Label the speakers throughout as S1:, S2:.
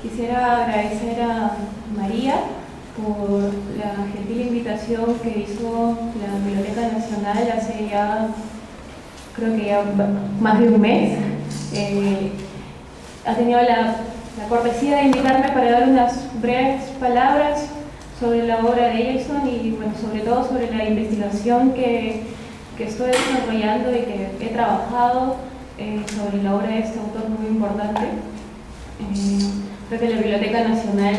S1: quisiera agradecer a María por la gentil invitación que hizo la Biblioteca Nacional hace ya, creo que ya más de un mes. Ha tenido la cortesía de invitarme para dar unas breves palabras sobre la obra de Eyerson y, bueno, sobre todo sobre la investigación que estoy desarrollando y que he trabajado sobre la obra de este autor muy importante. Creo que la Biblioteca Nacional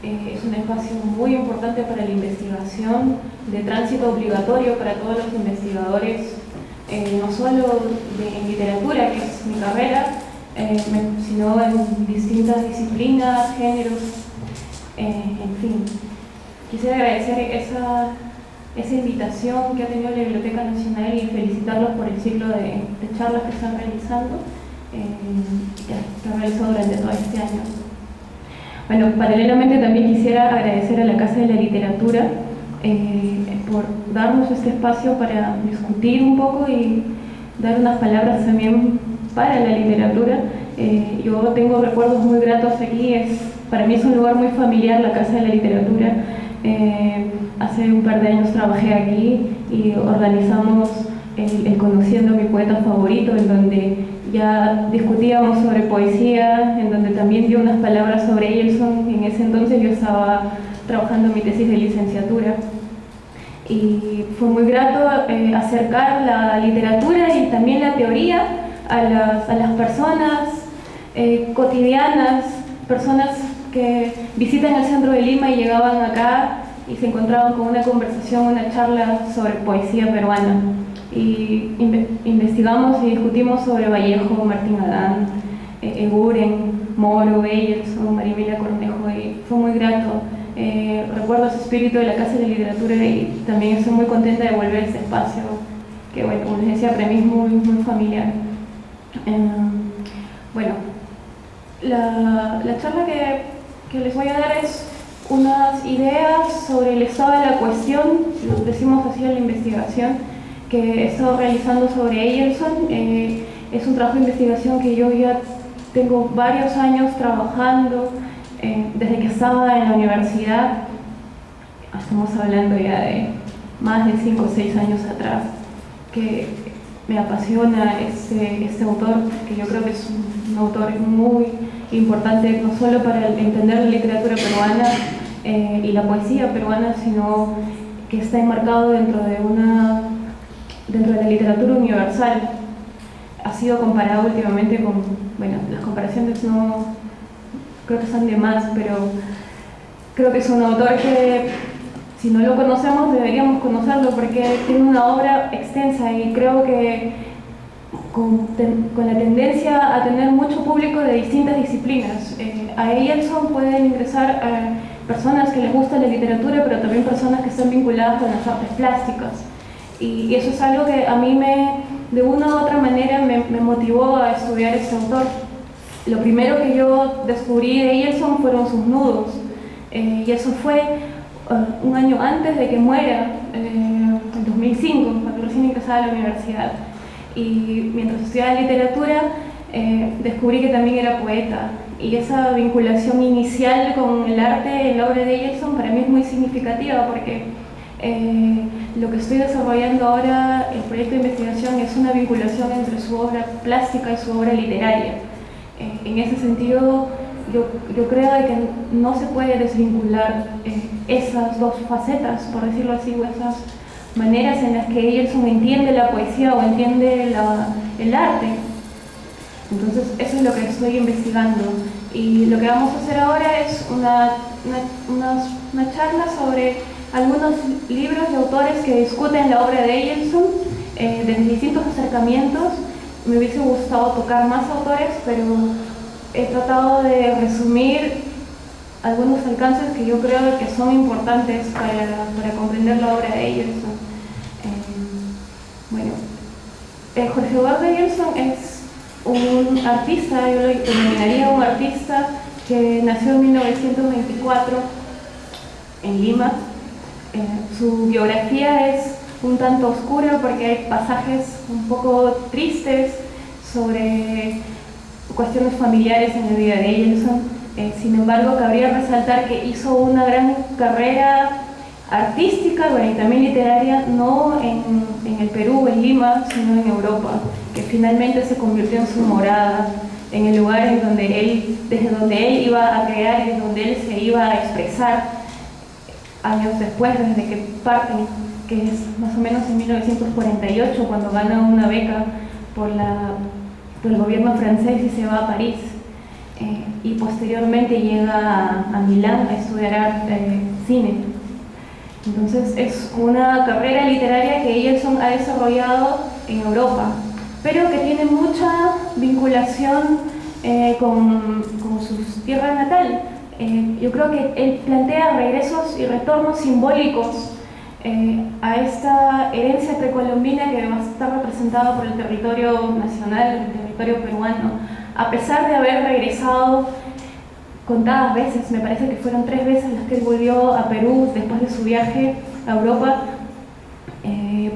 S1: es un espacio muy importante para la investigación, de tránsito obligatorio para todos los investigadores, no solo en literatura, que es mi carrera, sino en distintas disciplinas, géneros, en fin. Quisiera agradecer esa invitación que ha tenido la Biblioteca Nacional y felicitarlos por el ciclo de charlas que están realizando, que han realizado durante todo este año. Bueno, paralelamente también quisiera agradecer a la Casa de la Literatura por darnos este espacio para discutir un poco y dar unas palabras también para la literatura. Yo tengo recuerdos muy gratos aquí, para mí es un lugar muy familiar la Casa de la Literatura. Hace un par de años trabajé aquí y organizamos el Conociendo a mi poeta favorito, en donde ya discutíamos sobre poesía, en donde también di unas palabras sobre Eyerson. En ese entonces yo estaba trabajando mi tesis de licenciatura y fue muy grato acercar la literatura y también la teoría a las personas cotidianas, personas que visitan el centro de Lima y llegaban acá y se encontraban con una conversación, una charla sobre poesía peruana. Y investigamos y discutimos sobre Vallejo, Martín Adán, Eguren, Moro, Eyerson, María Emilia Cornejo, y fue muy grato. Recuerdo ese espíritu de la Casa de la Literatura y también estoy muy contenta de volver a este espacio que, bueno, como les decía, para mí es muy, muy familiar. Bueno, la charla que les voy a dar es unas ideas sobre el estado de la cuestión, lo decimos así en la investigación que he estado realizando sobre Eyerson. Es un trabajo de investigación que yo ya tengo varios años trabajando, desde que estaba en la universidad. Estamos hablando ya de más de 5 o 6 años atrás, que me apasiona este autor, que yo creo que es un autor muy importante, no solo para entender la literatura peruana y la poesía peruana, sino que está enmarcado dentro de la literatura universal. Ha sido comparado últimamente con, bueno, las comparaciones no creo que son de más, pero creo que es un autor que, si no lo conocemos, deberíamos conocerlo porque tiene una obra extensa y creo que con la tendencia a tener mucho público de distintas disciplinas. A Eyerson pueden ingresar personas que les gusta la literatura, pero también personas que están vinculadas con las artes plásticas. Y eso es algo que a mí de una u otra manera me motivó a estudiar este autor. Lo primero que yo descubrí de Eyerson fueron sus nudos, y eso fue un año antes de que muera, en 2005, cuando recién ingresaba a la universidad. Y mientras estudiaba literatura, descubrí que también era poeta. Y esa vinculación inicial con el arte en la obra de Eyerson para mí es muy significativa porque lo que estoy desarrollando ahora, el proyecto de investigación, es una vinculación entre su obra plástica y su obra literaria. En ese sentido, yo creo que no se puede desvincular esas dos facetas, por decirlo así, o esas maneras en las que Eyerson entiende la poesía o entiende el arte. Entonces, eso es lo que estoy investigando. Y lo que vamos a hacer ahora es una charla sobre algunos libros de autores que discuten la obra de Eyerson desde distintos acercamientos. Me hubiese gustado tocar más autores, pero he tratado de resumir algunos alcances que yo creo que son importantes para comprender la obra de Eyerson. Bueno, Jorge Eduardo Eyerson es un artista, yo lo denominaría un artista que nació en 1924 en Lima. Su biografía es un tanto oscura porque hay pasajes un poco tristes sobre cuestiones familiares en la vida de Eyerson. Sin embargo, cabría resaltar que hizo una gran carrera artística, bueno, y también literaria, no en el Perú, en Lima, sino en Europa, que finalmente se convirtió en su morada, en el lugar en donde desde donde él iba a crear y donde él se iba a expresar años después, desde que parte, que es más o menos en 1948, cuando gana una beca por el gobierno francés y se va a París. Y posteriormente llega a Milán a estudiar cine. Entonces es una carrera literaria que Ejerton ha desarrollado en Europa, pero que tiene mucha vinculación con su tierra natal. Yo creo que él plantea regresos y retornos simbólicos a esta herencia precolombina que va a estar representada por el territorio nacional, el territorio peruano, a pesar de haber regresado contadas veces. Me parece que fueron 3 veces las que él volvió a Perú después de su viaje a Europa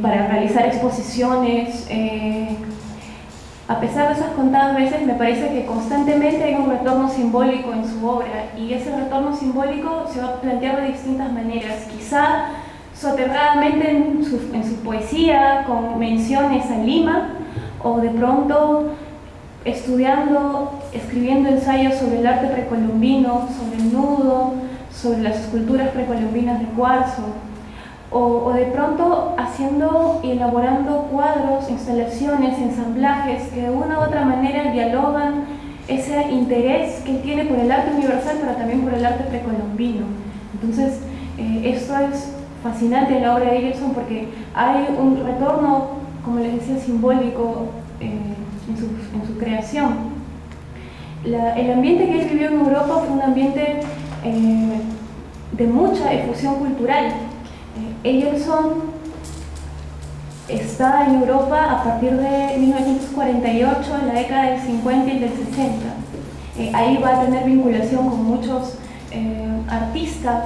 S1: para realizar exposiciones. A pesar de esas contadas veces, me parece que constantemente hay un retorno simbólico en su obra, y ese retorno simbólico se va a plantear de distintas maneras, quizá soterradamente en su poesía, con menciones a Lima, o de pronto escribiendo ensayos sobre el arte precolombino, sobre el nudo, sobre las esculturas precolombinas de cuarzo, o de pronto haciendo y elaborando cuadros, instalaciones, ensamblajes que de una u otra manera dialogan ese interés que él tiene por el arte universal, pero también por el arte precolombino. Entonces, esto es fascinante en la obra de Ejerton, porque hay un retorno, como les decía, simbólico en su creación. El ambiente que él vivió en Europa fue un ambiente de mucha efusión cultural. Ejerton está en Europa a partir de 1948, en la década del 50 y del 60. Ahí va a tener vinculación con muchos artistas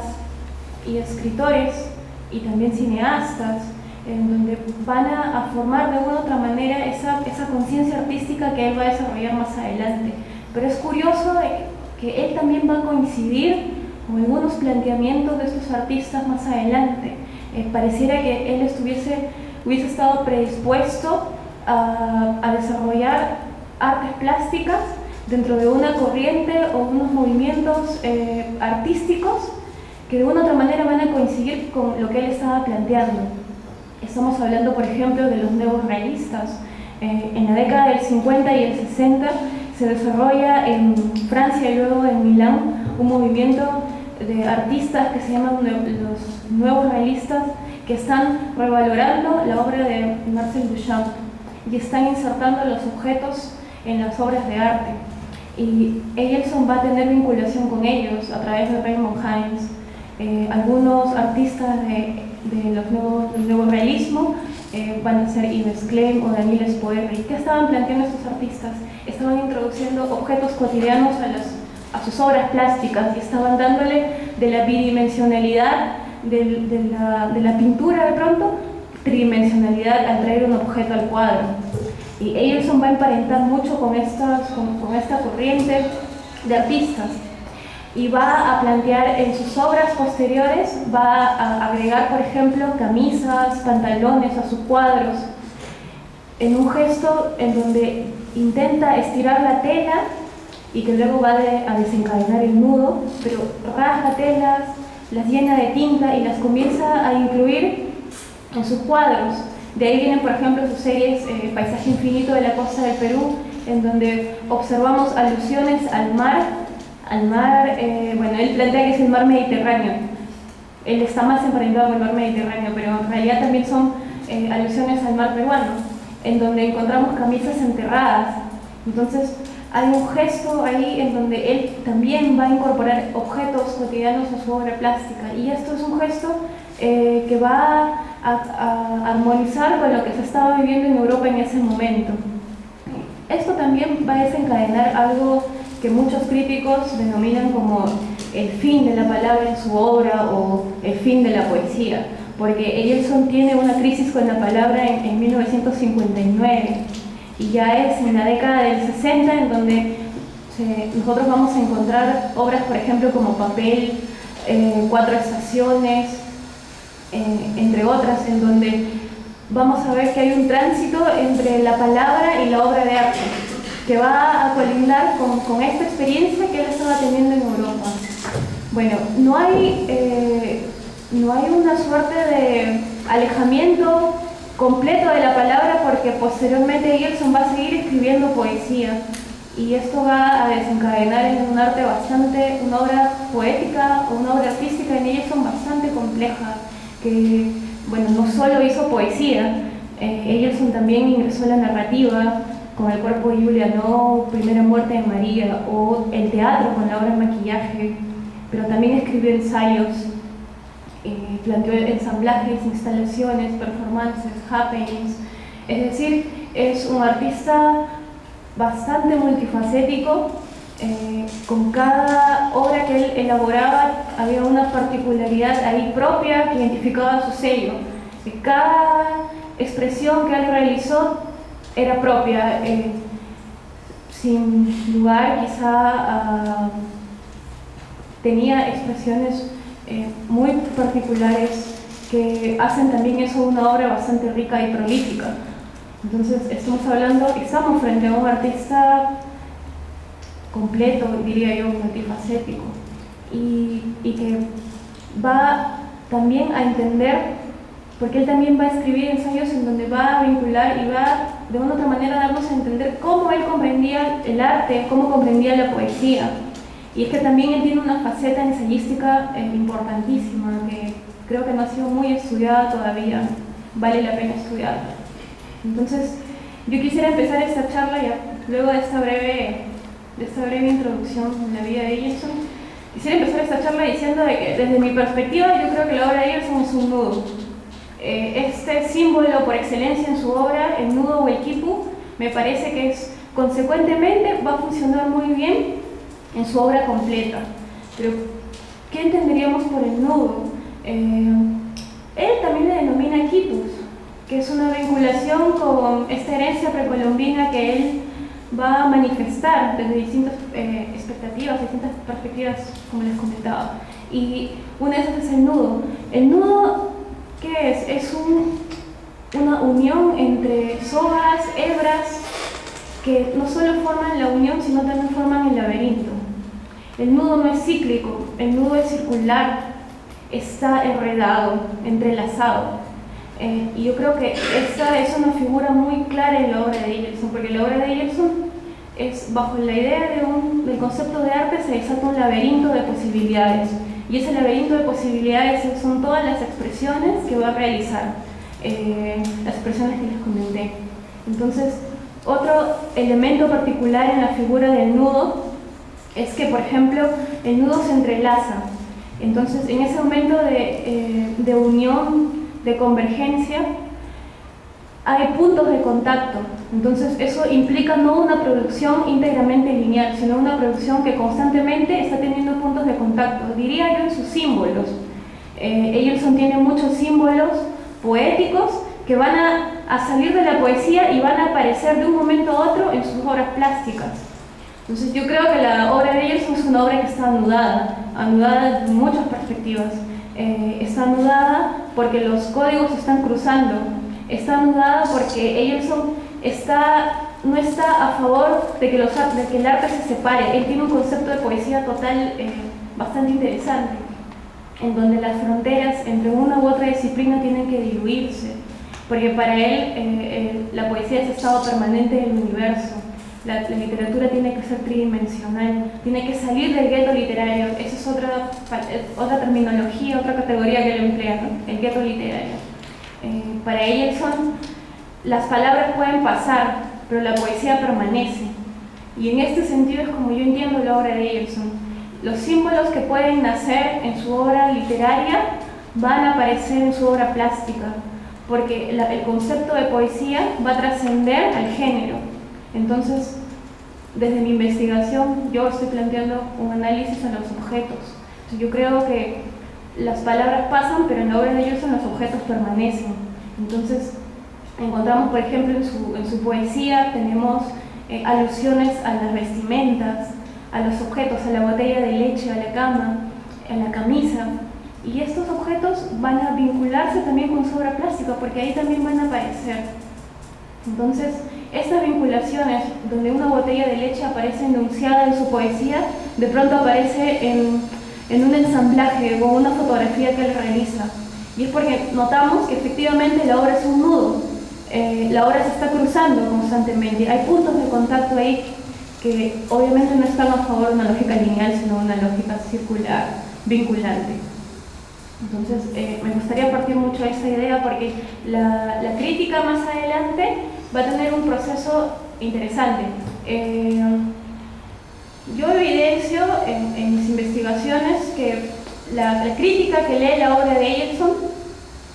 S1: y escritores y también cineastas, en donde van a formar de una u otra manera esa conciencia artística que él va a desarrollar más adelante. Pero es curioso que él también va a coincidir con algunos planteamientos de estos artistas más adelante. Pareciera que él hubiese estado predispuesto a desarrollar artes plásticas dentro de una corriente o unos movimientos artísticos que de una u otra manera van a coincidir con lo que él estaba planteando. Estamos hablando, por ejemplo, de los neorrealistas. En la década del 50 y el 60 se desarrolla en Francia y luego en Milán un movimiento de artistas que se llaman los nuevos realistas, que están revalorando la obra de Marcel Duchamp y están insertando los objetos en las obras de arte. Y Ejerton va a tener vinculación con ellos a través de Raymond Hines. Algunos artistas del nuevo realismo van a ser Yves Klein o Daniel Spoerri. ¿Qué estaban planteando estos artistas? Estaban introduciendo objetos cotidianos a sus obras plásticas y estaban dándole de la bidimensionalidad de la pintura, de pronto, tridimensionalidad al traer un objeto al cuadro. Y Ejerton va a emparentar mucho con esta corriente de artistas, y va a plantear en sus obras posteriores, va a agregar, por ejemplo, camisas, pantalones a sus cuadros, en un gesto en donde intenta estirar la tela y que luego va a desencadenar el nudo, pero rasga telas, las llena de tinta y las comienza a incluir en sus cuadros. De ahí vienen, por ejemplo, sus series Paisaje Infinito de la Costa del Perú, en donde observamos alusiones al mar. Bueno, él plantea que es el mar Mediterráneo. Él está más emparentado con el mar Mediterráneo, pero en realidad también son alusiones al mar peruano, en donde encontramos camisas enterradas. Entonces, hay un gesto ahí en donde él también va a incorporar objetos cotidianos a su obra plástica, y esto es un gesto que va a armonizar con lo que se estaba viviendo en Europa en ese momento. Esto también va a desencadenar algo que muchos críticos denominan como el fin de la palabra en su obra o el fin de la poesía, porque Ejerton tiene una crisis con la palabra en 1959, y ya es en la década del 60 en donde nosotros vamos a encontrar obras, por ejemplo, como Papel, Cuatro Estaciones, entre otras, en donde vamos a ver que hay un tránsito entre la palabra y la obra de arte, que va a colindar con esta experiencia que él estaba teniendo en Europa. Bueno, no hay una suerte de alejamiento completo de la palabra, porque posteriormente Egerton va a seguir escribiendo poesía, y esto va a desencadenar en un arte bastante, una obra poética o una obra artística en Egerton bastante compleja, que, bueno, no solo hizo poesía, Egerton también ingresó a la narrativa con El cuerpo de Julia, ¿no? Primera muerte de María, o el teatro con la obra Maquillaje, pero también escribió ensayos, planteó ensamblajes, instalaciones, performances, happenings. Es decir, es un artista bastante multifacético. Con cada obra que él elaboraba había una particularidad ahí propia que identificaba su sello. Y cada expresión que él realizó era propia, sin lugar quizá tenía expresiones muy particulares que hacen también eso una obra bastante rica y prolífica. Entonces estamos frente a un artista completo, diría yo, multifacético, y que va también a entender, porque él también va a escribir ensayos en donde va a vincular y va de una u otra manera a darnos a entender cómo él comprendía el arte, cómo comprendía la poesía. Y es que también él tiene una faceta ensayística importantísima, que creo que no ha sido muy estudiada todavía, vale la pena estudiarla. Entonces, yo quisiera empezar esta charla, ya luego de esta breve introducción en la vida de Egerton, quisiera empezar esta charla diciendo de que desde mi perspectiva yo creo que la obra de Egerton es un nudo. Este símbolo por excelencia en su obra, el nudo o el quipu, me parece que consecuentemente va a funcionar muy bien en su obra completa. Pero, ¿qué entenderíamos por el nudo? Él también le denomina quipus, que es una vinculación con esta herencia precolombina que él va a manifestar desde distintas expectativas, distintas perspectivas, como les comentaba. Y una de esas es el nudo. El nudo, ¿qué es? Es una unión entre sogas, hebras, que no solo forman la unión, sino también forman el laberinto. El nudo no es cíclico, el nudo es circular, está enredado, entrelazado. Y yo creo que esta es una figura muy clara en la obra de Egerton, porque la obra de Egerton es, bajo la idea del concepto de arte, se desata un laberinto de posibilidades. Y ese laberinto de posibilidades son todas las expresiones que va a realizar, las expresiones que les comenté. Entonces, otro elemento particular en la figura del nudo es que, por ejemplo, el nudo se entrelaza. Entonces, en ese momento de unión, de convergencia, hay puntos de contacto. Entonces, eso implica no una producción íntegramente lineal, sino una producción que constantemente está teniendo puntos de contacto. Diría yo en sus símbolos. Egerton tiene muchos símbolos poéticos que van a salir de la poesía y van a aparecer de un momento a otro en sus obras plásticas. Entonces yo creo que la obra de Egerton es una obra que está anudada desde muchas perspectivas. Está anudada porque los códigos se están cruzando, está anudada porque Egerton no está a favor de que el arte se separe. Él tiene un concepto de poesía total bastante interesante, en donde las fronteras entre una u otra disciplina tienen que diluirse, porque para él la poesía es estado permanente del universo. La literatura tiene que ser tridimensional, tiene que salir del gueto literario. Esa es otra terminología, otra categoría que él emplea, ¿no? El gueto literario. Para Egerton, las palabras pueden pasar, pero la poesía permanece. Y en este sentido es como yo entiendo la obra de Egerton. Los símbolos que pueden nacer en su obra literaria van a aparecer en su obra plástica, porque el concepto de poesía va a trascender al género. Entonces, desde mi investigación, yo estoy planteando un análisis a los objetos. Entonces, yo creo que las palabras pasan, pero en la obra de Egerton los objetos permanecen. Entonces, encontramos, por ejemplo, en su poesía, tenemos alusiones a las vestimentas, a los objetos, a la botella de leche, a la cama, a la camisa. Y estos objetos van a vincularse también con su obra plástica, porque ahí también van a aparecer. Entonces, estas vinculaciones, donde una botella de leche aparece enunciada en su poesía, de pronto aparece en un ensamblaje o una fotografía que él realiza. Y es porque notamos que efectivamente la obra es un nudo, la obra se está cruzando constantemente, hay puntos de contacto ahí que obviamente no están a favor de una lógica lineal, sino una lógica circular, vinculante. Entonces, me gustaría partir mucho de esa idea porque la crítica más adelante va a tener un proceso interesante. Yo evidencio en mis investigaciones que la crítica que lee la obra de Eyerson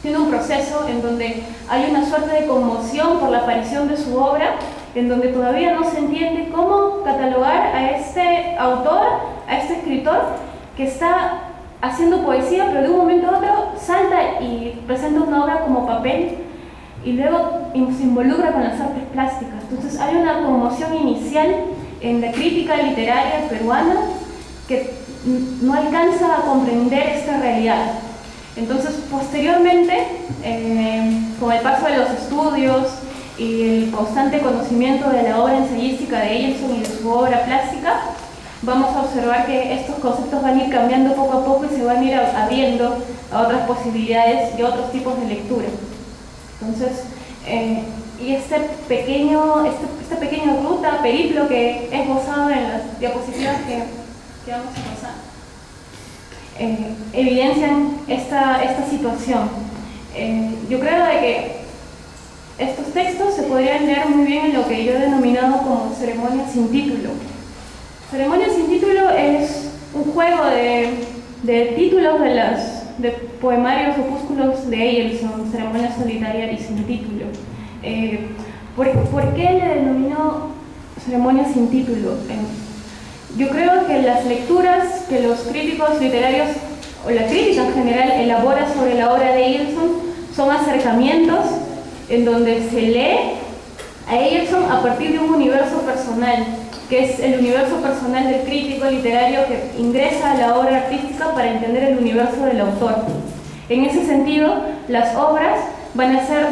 S1: tiene un proceso en donde hay una suerte de conmoción por la aparición de su obra, en donde todavía no se entiende cómo catalogar a este autor, a este escritor que está haciendo poesía, pero de un momento a otro salta y presenta una obra como papel y luego se involucra con las artes plásticas. Entonces hay una conmoción inicial en la crítica literaria peruana que no alcanza a comprender esta realidad. Entonces, posteriormente, con el paso de los estudios y el constante conocimiento de la obra ensayística de Eyerson y de su obra plástica, vamos a observar que estos conceptos van a ir cambiando poco a poco y se van a ir abriendo a otras posibilidades y otros tipos de lectura. Entonces, y esta pequeña ruta, periplo que he esbozado en las diapositivas que vamos a pasar, evidencian esta situación. Yo creo de que estos textos se podrían leer muy bien en lo que yo he denominado como ceremonia sin título. Ceremonia sin título es un juego de títulos de poemarios, opúsculos de Eyerson, ceremonia solitaria y sin título. ¿Por qué le denomino ceremonia sin título? Yo creo que las lecturas que los críticos literarios, o la crítica en general, elabora sobre la obra de Eyerson son acercamientos en donde se lee a Eyerson a partir de un universo personal, que es el universo personal del crítico literario que ingresa a la obra artística para entender el universo del autor. En ese sentido, las obras van a ser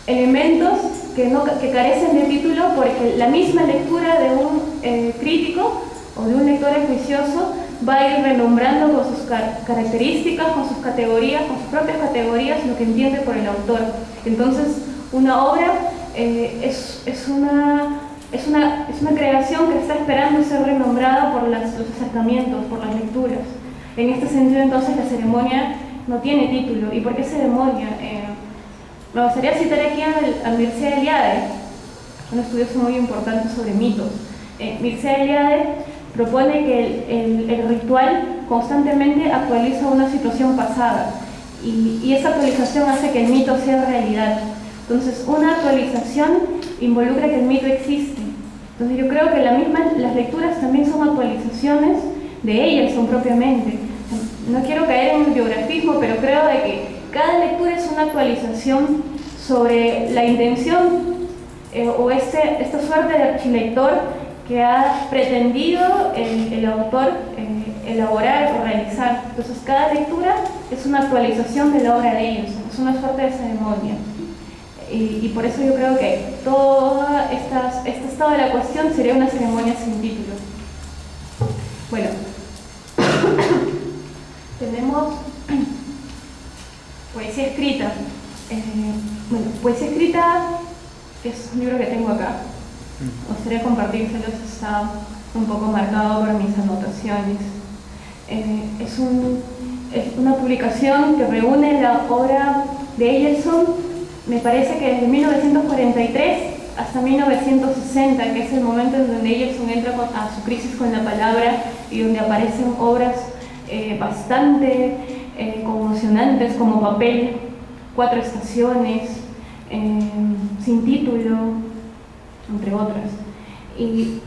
S1: elementos que carecen de título porque la misma lectura de un crítico o de un lector juicioso va a ir renombrando con sus características, con sus categorías, con sus propias categorías, lo que entiende por el autor. Entonces, una obra es una creación que está esperando ser renombrada por los acercamientos, por las lecturas. En este sentido, entonces, la ceremonia no tiene título. ¿Y por qué ceremonia? Me gustaría citar aquí a Mircea Eliade, un estudioso muy importante sobre mitos. Mircea Eliade propone que el ritual constantemente actualiza una situación pasada y esa actualización hace que el mito sea realidad. Entonces, una actualización involucra que el mito existe. Entonces, yo creo que las lecturas también son actualizaciones de Eyerson propiamente. No quiero caer en el biografismo, pero creo de que cada lectura es una actualización sobre la intención o esta suerte de archilector que ha pretendido el autor elaborar o realizar. Entonces, cada lectura es una actualización de la obra de Eyerson, es una suerte de ceremonia. Y por eso yo creo que toda este estado de la cuestión sería una ceremonia sin título. Bueno, tenemos poesía escrita. Poesía escrita es un libro que tengo acá. Me gustaría compartírselos, está un poco marcado por mis anotaciones. Es una publicación que reúne la obra de Eyerson, me parece que desde 1943 hasta 1960, que es el momento en donde Eyerson entra a su crisis con la palabra y donde aparecen obras bastante conmocionantes como Papel, Cuatro estaciones, Sin título, entre otras. ¿Y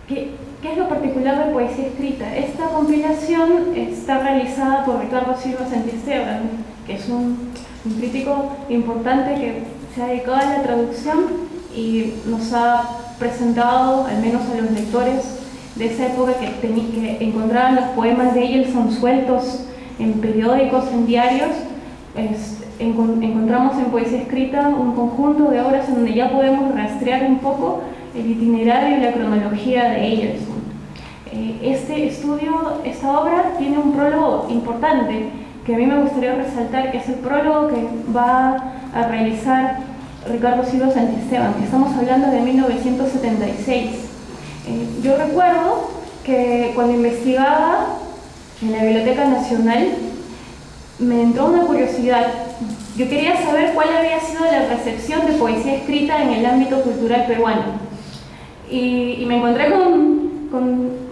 S1: qué es lo particular de poesía escrita? Esta compilación está realizada por Ricardo Silva Santisteban, que es un crítico importante que se ha dedicado a la traducción y nos ha presentado, al menos a los lectores de esa época que encontraban los poemas de Eilson sueltos en periódicos, en diarios. Encontramos en Poesía Escrita un conjunto de obras en donde ya podemos rastrear un poco el itinerario y la cronología de Eilson. Esta obra tiene un prólogo importante que a mí me gustaría resaltar, que es el prólogo que va a realizar Ricardo Silva Santisteban. Estamos hablando de 1976. Yo recuerdo que cuando investigaba en la Biblioteca Nacional me entró una curiosidad. Yo quería saber cuál había sido la recepción de poesía escrita en el ámbito cultural peruano. Y me encontré con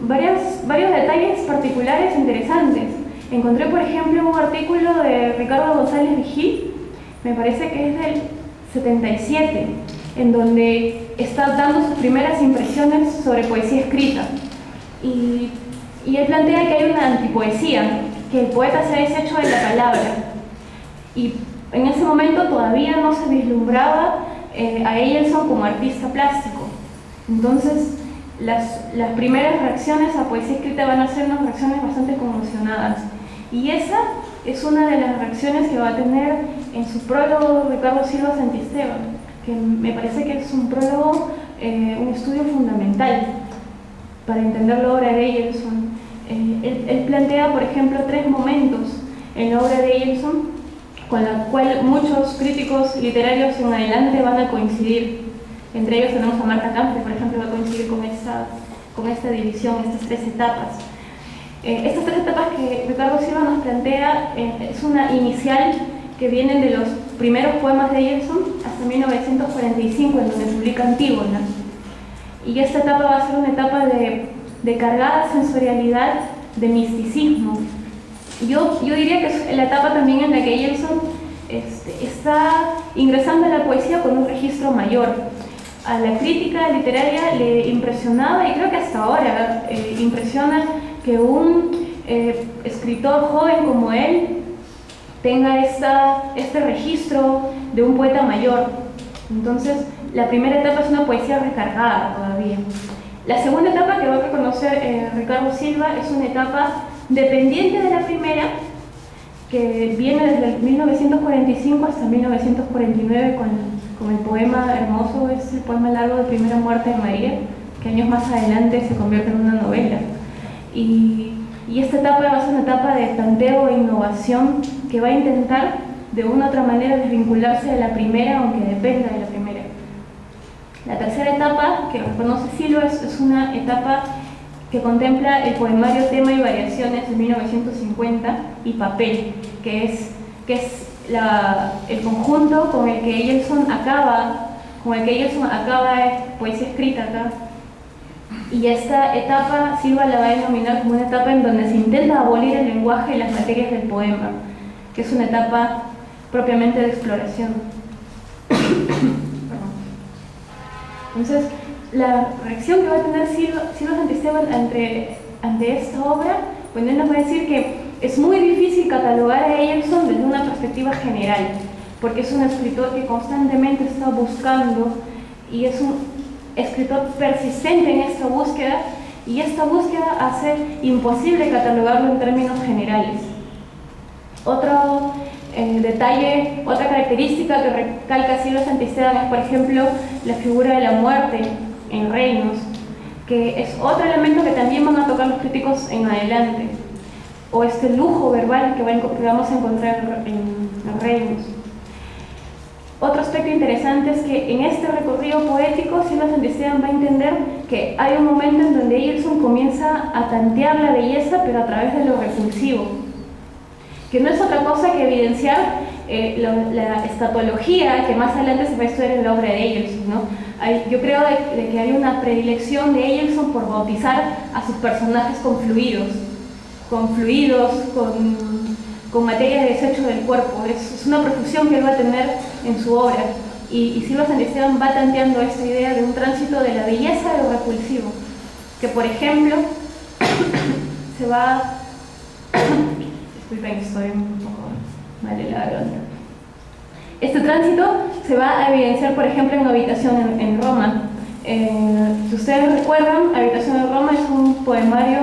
S1: varios detalles particulares interesantes. Encontré, por ejemplo, un artículo de Ricardo González Vigil, me parece que es del 77, en donde está dando sus primeras impresiones sobre poesía escrita. Y él plantea que hay una antipoesía, que el poeta se ha deshecho de la palabra. Y en ese momento todavía no se vislumbraba a Eilson como artista plástico. Entonces, las primeras reacciones a poesía escrita van a ser unas reacciones bastante conmocionadas. Y esa es una de las reacciones que va a tener en su prólogo Ricardo Silva Santisteban, que me parece que es un prólogo, un estudio fundamental para entender la obra de Eilson. Él plantea, por ejemplo, 3 momentos en la obra de Eilson con la cual muchos críticos literarios en adelante van a coincidir. Entre ellos tenemos a Marta Campe, por ejemplo, va a coincidir con esta división, estas 3 etapas. Estas 3 etapas que Ricardo Silva nos plantea es una inicial que viene de los primeros poemas de Eilson hasta 1945, en donde publica Antígona. Y esta etapa va a ser una etapa de cargada sensorialidad, de misticismo. Yo diría que es la etapa también en la que Eilson está ingresando a la poesía con un registro mayor. A la crítica literaria le impresionaba, y creo que hasta ahora impresiona, que un escritor joven como él tenga este registro de un poeta mayor. Entonces, la primera etapa es una poesía recargada todavía. La segunda etapa que va a reconocer Ricardo Silva es una etapa dependiente de la primera, que viene desde 1945 hasta 1949 con el poema hermoso, es el poema largo de Primera Muerte de María, que años más adelante se convierte en una novela. Y esta etapa va a ser una etapa de tanteo e innovación que va a intentar de una u otra manera desvincularse de la primera, aunque dependa de la primera. La tercera etapa que reconoce Silva es una etapa que contempla el poemario Tema y Variaciones de 1950 y Papel, que es el conjunto con el que Eilson acaba poesía escrita acá. Y esta etapa Silva la va a denominar como una etapa en donde se intenta abolir el lenguaje y las materias del poema, que es una etapa propiamente de exploración. Entonces, la reacción que va a tener Silva Santisteban ante esta obra, pues él nos va a decir que es muy difícil catalogar a Eilson desde una perspectiva general, porque es un escritor que constantemente está buscando, y es un escritor persistente en esta búsqueda, y esta búsqueda hace imposible catalogarlo en términos generales. Otro detalle, otra característica que recalca Silva Santisteban es, por ejemplo, la figura de la muerte en Reinos, que es otro elemento que también van a tocar los críticos en adelante, o este lujo verbal que vamos a encontrar en Reinos. Otro aspecto interesante es que en este recorrido poético Silva Santisteban va a entender que hay un momento en donde Eilson comienza a tantear la belleza, pero a través de lo repulsivo, que no es otra cosa que evidenciar la escatología que más adelante se va a estudiar en la obra de Eilson, ¿no? Yo creo de que hay una predilección de Eilson por bautizar a sus personajes con fluidos, con materia de desecho del cuerpo. Es una profusión que él va a tener en su obra, y Silva Santisteban va tanteando esta idea de un tránsito de la belleza a lo repulsivo, que por ejemplo se va... Disculpen, estoy un poco mal de la garganta. Este tránsito se va a evidenciar, por ejemplo, en Habitación en Roma, Si ustedes recuerdan, Habitación en Roma es un poemario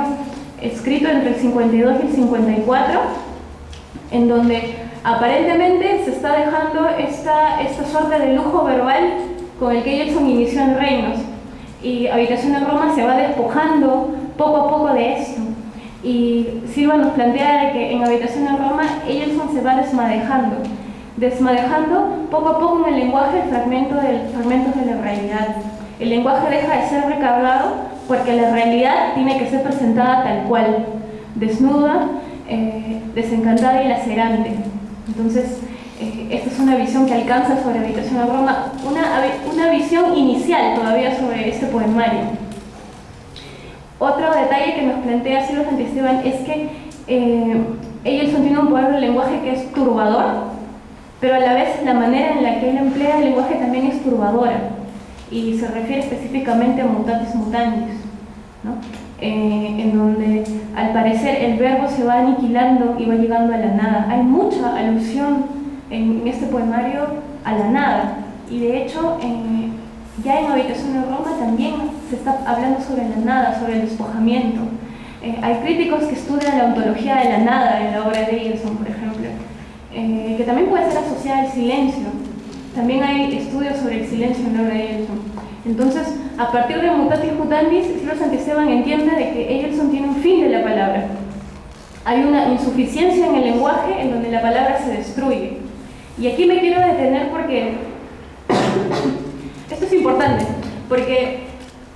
S1: escrito entre el 52 y el 54, en donde aparentemente se está dejando esta suerte de lujo verbal con el que Emerson inició en Reinos. Y Habitación en Roma se va despojando poco a poco de esto. Y Silva nos plantea que en Habitación en Roma Emerson se va desmadejando poco a poco en el lenguaje fragmentos de la realidad. El lenguaje deja de ser recargado porque la realidad tiene que ser presentada tal cual, desnuda, desencantada y lacerante. Entonces, esta es una visión que alcanza sobre Habitación en Roma, una visión inicial todavía sobre este poemario. Otro detalle que nos plantea Silva Santisteban es que Emerson tiene un poder del lenguaje que es turbador, pero a la vez la manera en la que él emplea el lenguaje también es turbadora, y se refiere específicamente a mutatis mutandis, ¿no? En donde al parecer el verbo se va aniquilando y va llegando a la nada. Hay mucha alusión en este poemario a la nada, y de hecho ya en Habitación en Roma también se está hablando sobre la nada, sobre el despojamiento. Hay críticos que estudian la ontología de la nada en la obra de Emerson, por ejemplo, que también puede ser asociada al silencio. También hay estudios sobre el silencio en la obra de Emerson. Entonces, a partir de Mutatis Mutandis, Silva Santisteban entiende de que Emerson tiene un fin de la palabra. Hay una insuficiencia en el lenguaje en donde la palabra se destruye. Y aquí me quiero detener porque esto es importante, porque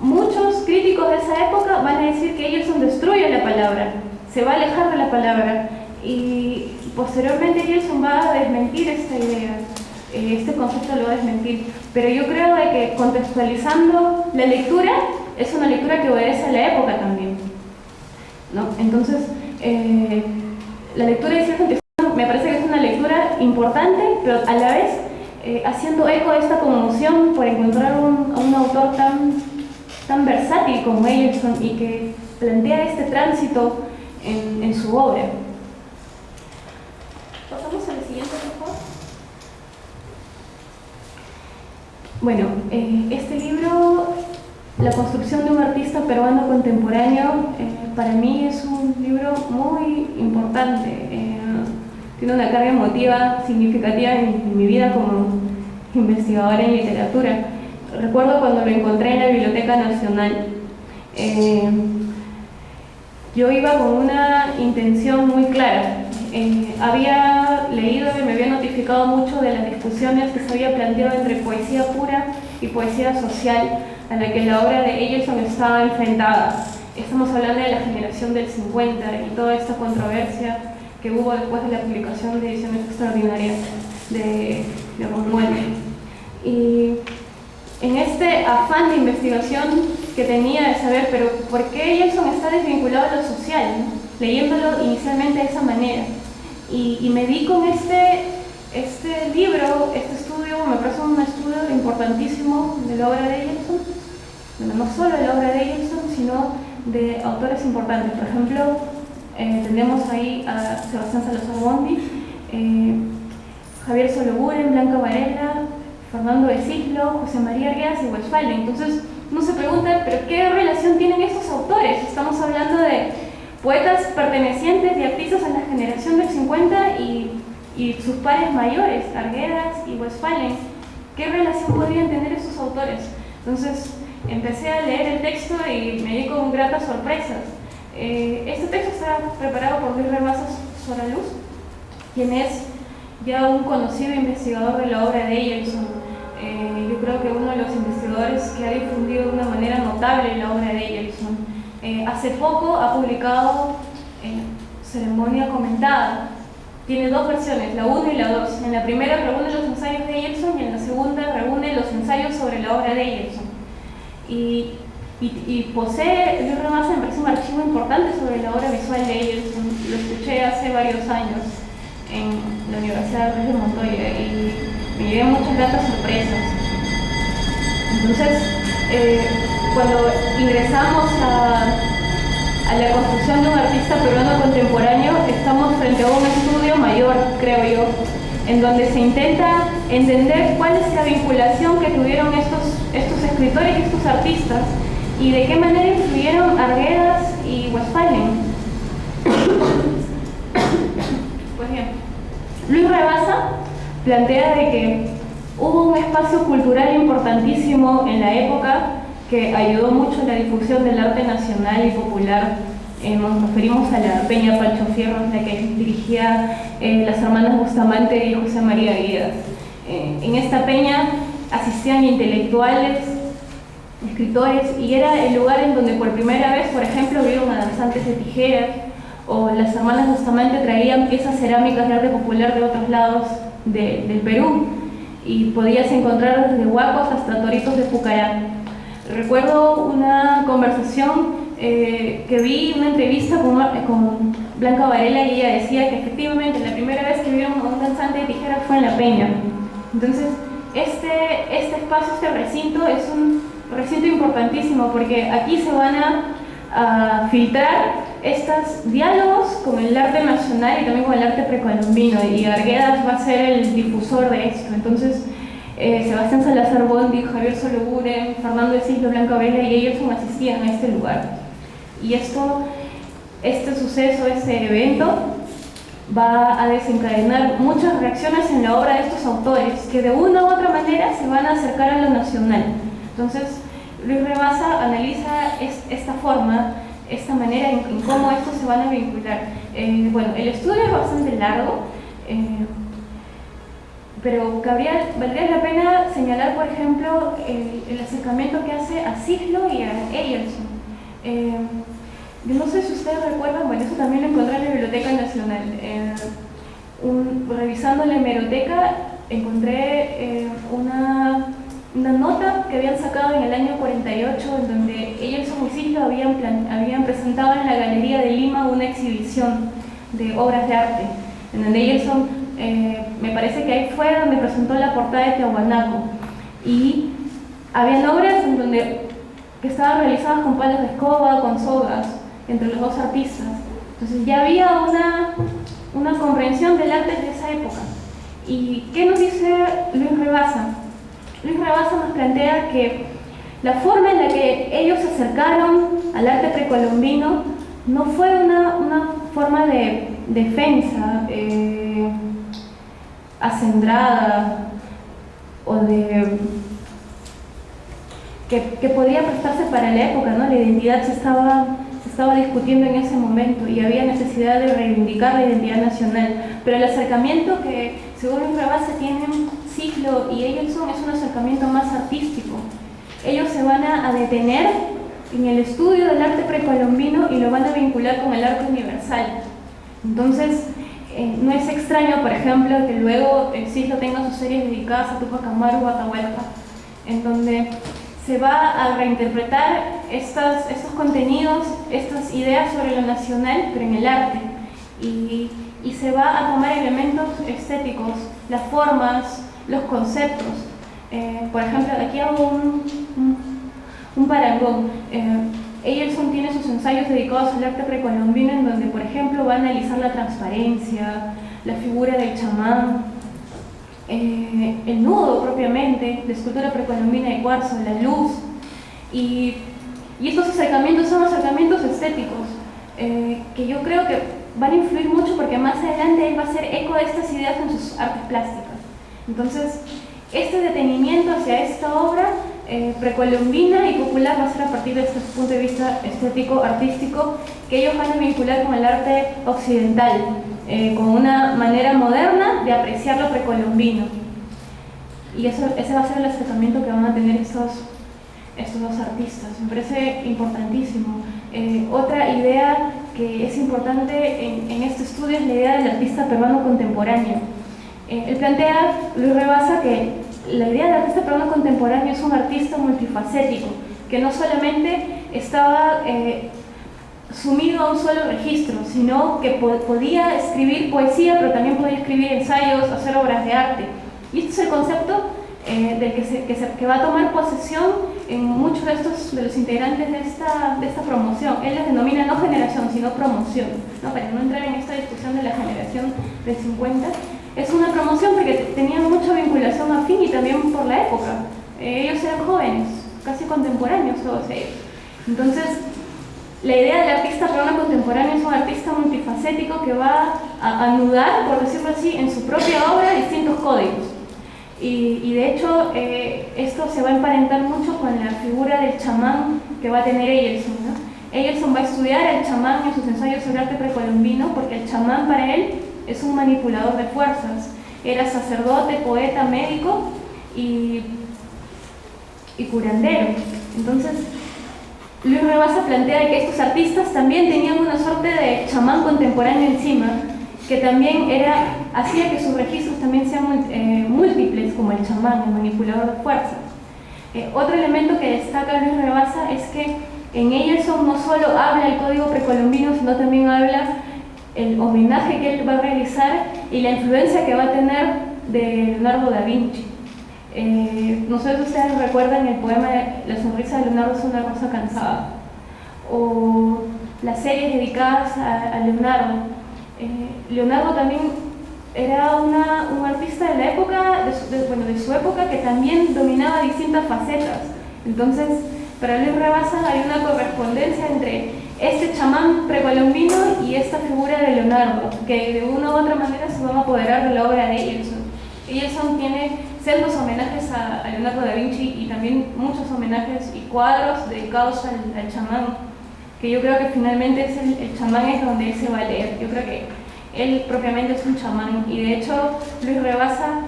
S1: muchos críticos de esa época van a decir que Emerson destruye la palabra, se va a alejar de la palabra, y posteriormente Emerson va a desmentir esta idea. Este concepto lo va a desmentir, pero yo creo de que contextualizando la lectura es una lectura que obedece a la época también, ¿no? Entonces, la lectura de Silva Santisteban me parece que es una lectura importante, pero a la vez haciendo eco de esta conmoción por encontrar a un autor tan versátil como Emerson y que plantea este tránsito en su obra. Pasamos a la siguiente, por favor. Bueno, este libro, La construcción de un artista peruano contemporáneo, para mí es un libro muy importante. Tiene una carga emotiva significativa en mi vida como investigadora en literatura. Recuerdo cuando lo encontré en la Biblioteca Nacional. Yo iba con una intención muy clara. Había leído y me había notificado mucho de las discusiones que se había planteado entre poesía pura y poesía social a la que la obra de Emerson estaba enfrentada. Estamos hablando de la generación del 50 y toda esta controversia que hubo después de la publicación de Ediciones Extraordinarias de Romuald. Y en este afán de investigación que tenía de saber, pero ¿por qué Emerson está desvinculado a lo social, ¿no? Leyéndolo inicialmente de esa manera. Y me di con este libro, este estudio, me parece un estudio importantísimo de la obra de Emerson, bueno, no solo de la obra de Emerson, sino de autores importantes. Por ejemplo, tenemos ahí a Sebastián Salazar Bondi, Javier Sologuren, Blanca Varela, Fernando de Cislo, José María Arguedas y Westphalen. Entonces uno se pregunta, ¿pero qué relación tienen estos autores? Estamos hablando de poetas pertenecientes y artistas a la generación del 50 y sus pares mayores, Arguedas y Westphalen. ¿Qué relación podrían tener estos autores? Entonces empecé a leer el texto y me di con gratas sorpresas. Este texto está preparado por Luis Rebazas Soraluz, quien es ya un conocido investigador de la obra de Emerson. Yo creo que uno de los investigadores que ha difundido de una manera notable la obra de Emerson. Hace poco ha publicado Ceremonia Comentada. Tiene dos versiones, la 1 y la 2. En la primera reúne los ensayos de Emerson y en la segunda reúne los ensayos sobre la obra de Emerson. Y posee, Luis Rebazas, me parece un archivo importante sobre la obra visual de Emerson. Lo escuché hace varios años en la Universidad de Montoya y me llevé muchas gratas sorpresas. Entonces, cuando ingresamos a la construcción de un artista peruano contemporáneo, estamos frente a un estudio mayor, creo yo, en donde se intenta entender cuál es la vinculación que tuvieron estos escritores y estos artistas y de qué manera influyeron Arguedas y Westphalen. Pues bien, Luis Rabasa plantea de que hubo un espacio cultural importantísimo en la época que ayudó mucho en la difusión del arte nacional y popular. Nos referimos a la Peña Pancho Fierro, la que dirigía las hermanas Bustamante y José María Guías. En esta peña asistían intelectuales, escritores, y era el lugar en donde por primera vez, por ejemplo, vieron a danzantes de tijeras, o las hermanas Bustamante traían piezas cerámicas de arte popular de otros lados del Perú, y podías encontrar desde huacos hasta toritos de Pucará. Recuerdo una conversación que vi, una entrevista con Blanca Varela, y ella decía que efectivamente la primera vez que vieron a un danzante de tijeras fue en La Peña. Entonces, este espacio, este recinto, es un recinto importantísimo porque aquí se van a filtrar estos diálogos con el arte nacional y también con el arte precolombino, y Arguedas va a ser el difusor de esto. Entonces, Sebastián Salazar Bondi, Javier Sologuren, Fernando de Cislo, Blanca Vela y ellos asistían a este lugar. Y este suceso, este evento, va a desencadenar muchas reacciones en la obra de estos autores que de una u otra manera se van a acercar a lo nacional. Entonces, Luis Rabasa analiza esta forma, esta manera en cómo estos se van a vincular. Bueno, el estudio es bastante largo, pero valdría la pena señalar, por ejemplo, el acercamiento que hace a Cislo y a Eyerson. Yo no sé si ustedes recuerdan, bueno, eso también lo encontré en la Biblioteca Nacional. Revisando la hemeroteca, encontré una nota que habían sacado en el año 48, en donde Eyerson y Cislo habían presentado en la Galería de Lima una exhibición de obras de arte, en donde Eyerson, me parece que ahí fue donde presentó la portada de Tiahuanaco, y habían obras en donde que estaban realizadas con palos de escoba, con sogas, entre los dos artistas. Entonces ya había una comprensión del arte de esa época. ¿Y qué nos dice Luis Rabasa? Luis Rabasa nos plantea que la forma en la que ellos se acercaron al arte precolombino no fue una forma de defensa acendrada o que podía prestarse para la época, ¿no? La identidad se estaba discutiendo en ese momento y había necesidad de reivindicar la identidad nacional. Pero el acercamiento que, según Luis Rabasa, tienen Cislo y Eyerson es un acercamiento más artístico. Ellos se van a detener en el estudio del arte precolombino y lo van a vincular con el arte universal. Entonces, no es extraño, por ejemplo, que luego Cislo tenga sus series dedicadas a Tupac Amaru o Atahualpa, en donde se va a reinterpretar estos contenidos, estas ideas sobre lo nacional, pero en el arte. Y se va a tomar elementos estéticos, las formas, los conceptos. Por ejemplo, aquí hago un parangón. Eyerson tiene sus ensayos dedicados al arte precolombino, en donde, por ejemplo, va a analizar la transparencia, la figura del chamán, el nudo propiamente, la escultura precolombina de cuarzo, la luz, y estos acercamientos son acercamientos estéticos que yo creo que van a influir mucho, porque más adelante él va a hacer eco de estas ideas en sus artes plásticas. Entonces, este detenimiento hacia esta obra precolombina y popular va a ser a partir de este punto de vista estético, artístico, que ellos van a vincular con el arte occidental, con una manera moderna de apreciar lo precolombino. Y ese va a ser el acercamiento que van a tener estos dos artistas. Me parece importantísimo. Otra idea que es importante en este estudio es la idea del artista peruano contemporáneo. Él plantea, Luis Rabasa, que la idea del artista peruano contemporáneo es un artista multifacético, que no solamente estaba sumido a un solo registro, sino que podía escribir poesía, pero también podía escribir ensayos, hacer obras de arte. Y este es el concepto del que va a tomar posesión en muchos de los integrantes de esta promoción. Él les denomina no generación, sino promoción, ¿no? Para no entrar en esta discusión de la generación del 50, es una promoción porque tenían mucha vinculación afín y también por la época. Ellos eran jóvenes, casi contemporáneos todos ellos. Entonces, la idea del artista peruano contemporáneo es un artista multifacético que va a anudar, por decirlo así, en su propia obra distintos códigos. Y de hecho, esto se va a emparentar mucho con la figura del chamán que va a tener Eyerson, ¿no? Eyerson va a estudiar al chamán en sus ensayos sobre arte precolombino porque el chamán para él es un manipulador de fuerzas. Era sacerdote, poeta, médico y curandero. Entonces, Luis Rabasa plantea que estos artistas también tenían una suerte de chamán contemporáneo encima, que también hacía que sus registros también sean múltiples, como el chamán, el manipulador de fuerzas. Otro elemento que destaca Luis Rabasa es que en Eyerson no solo habla el código precolombino, sino también habla el homenaje que él va a realizar y la influencia que va a tener de Leonardo da Vinci. No sé si ustedes recuerdan el poema La sonrisa de Leonardo es una rosa cansada, o las series dedicadas a Leonardo. Leonardo también era un artista de la época, de su época, que también dominaba distintas facetas. Entonces, para Luis Rabasa hay una correspondencia entre este chamán precolombino y esta figura de Leonardo, que de una u otra manera se van a apoderar de la obra de Eyerson. Eyerson tiene sendos homenajes a Leonardo da Vinci y también muchos homenajes y cuadros dedicados al chamán, que yo creo que finalmente el chamán es donde él se va a leer. Yo creo que él propiamente es un chamán, y de hecho Luis Rabasa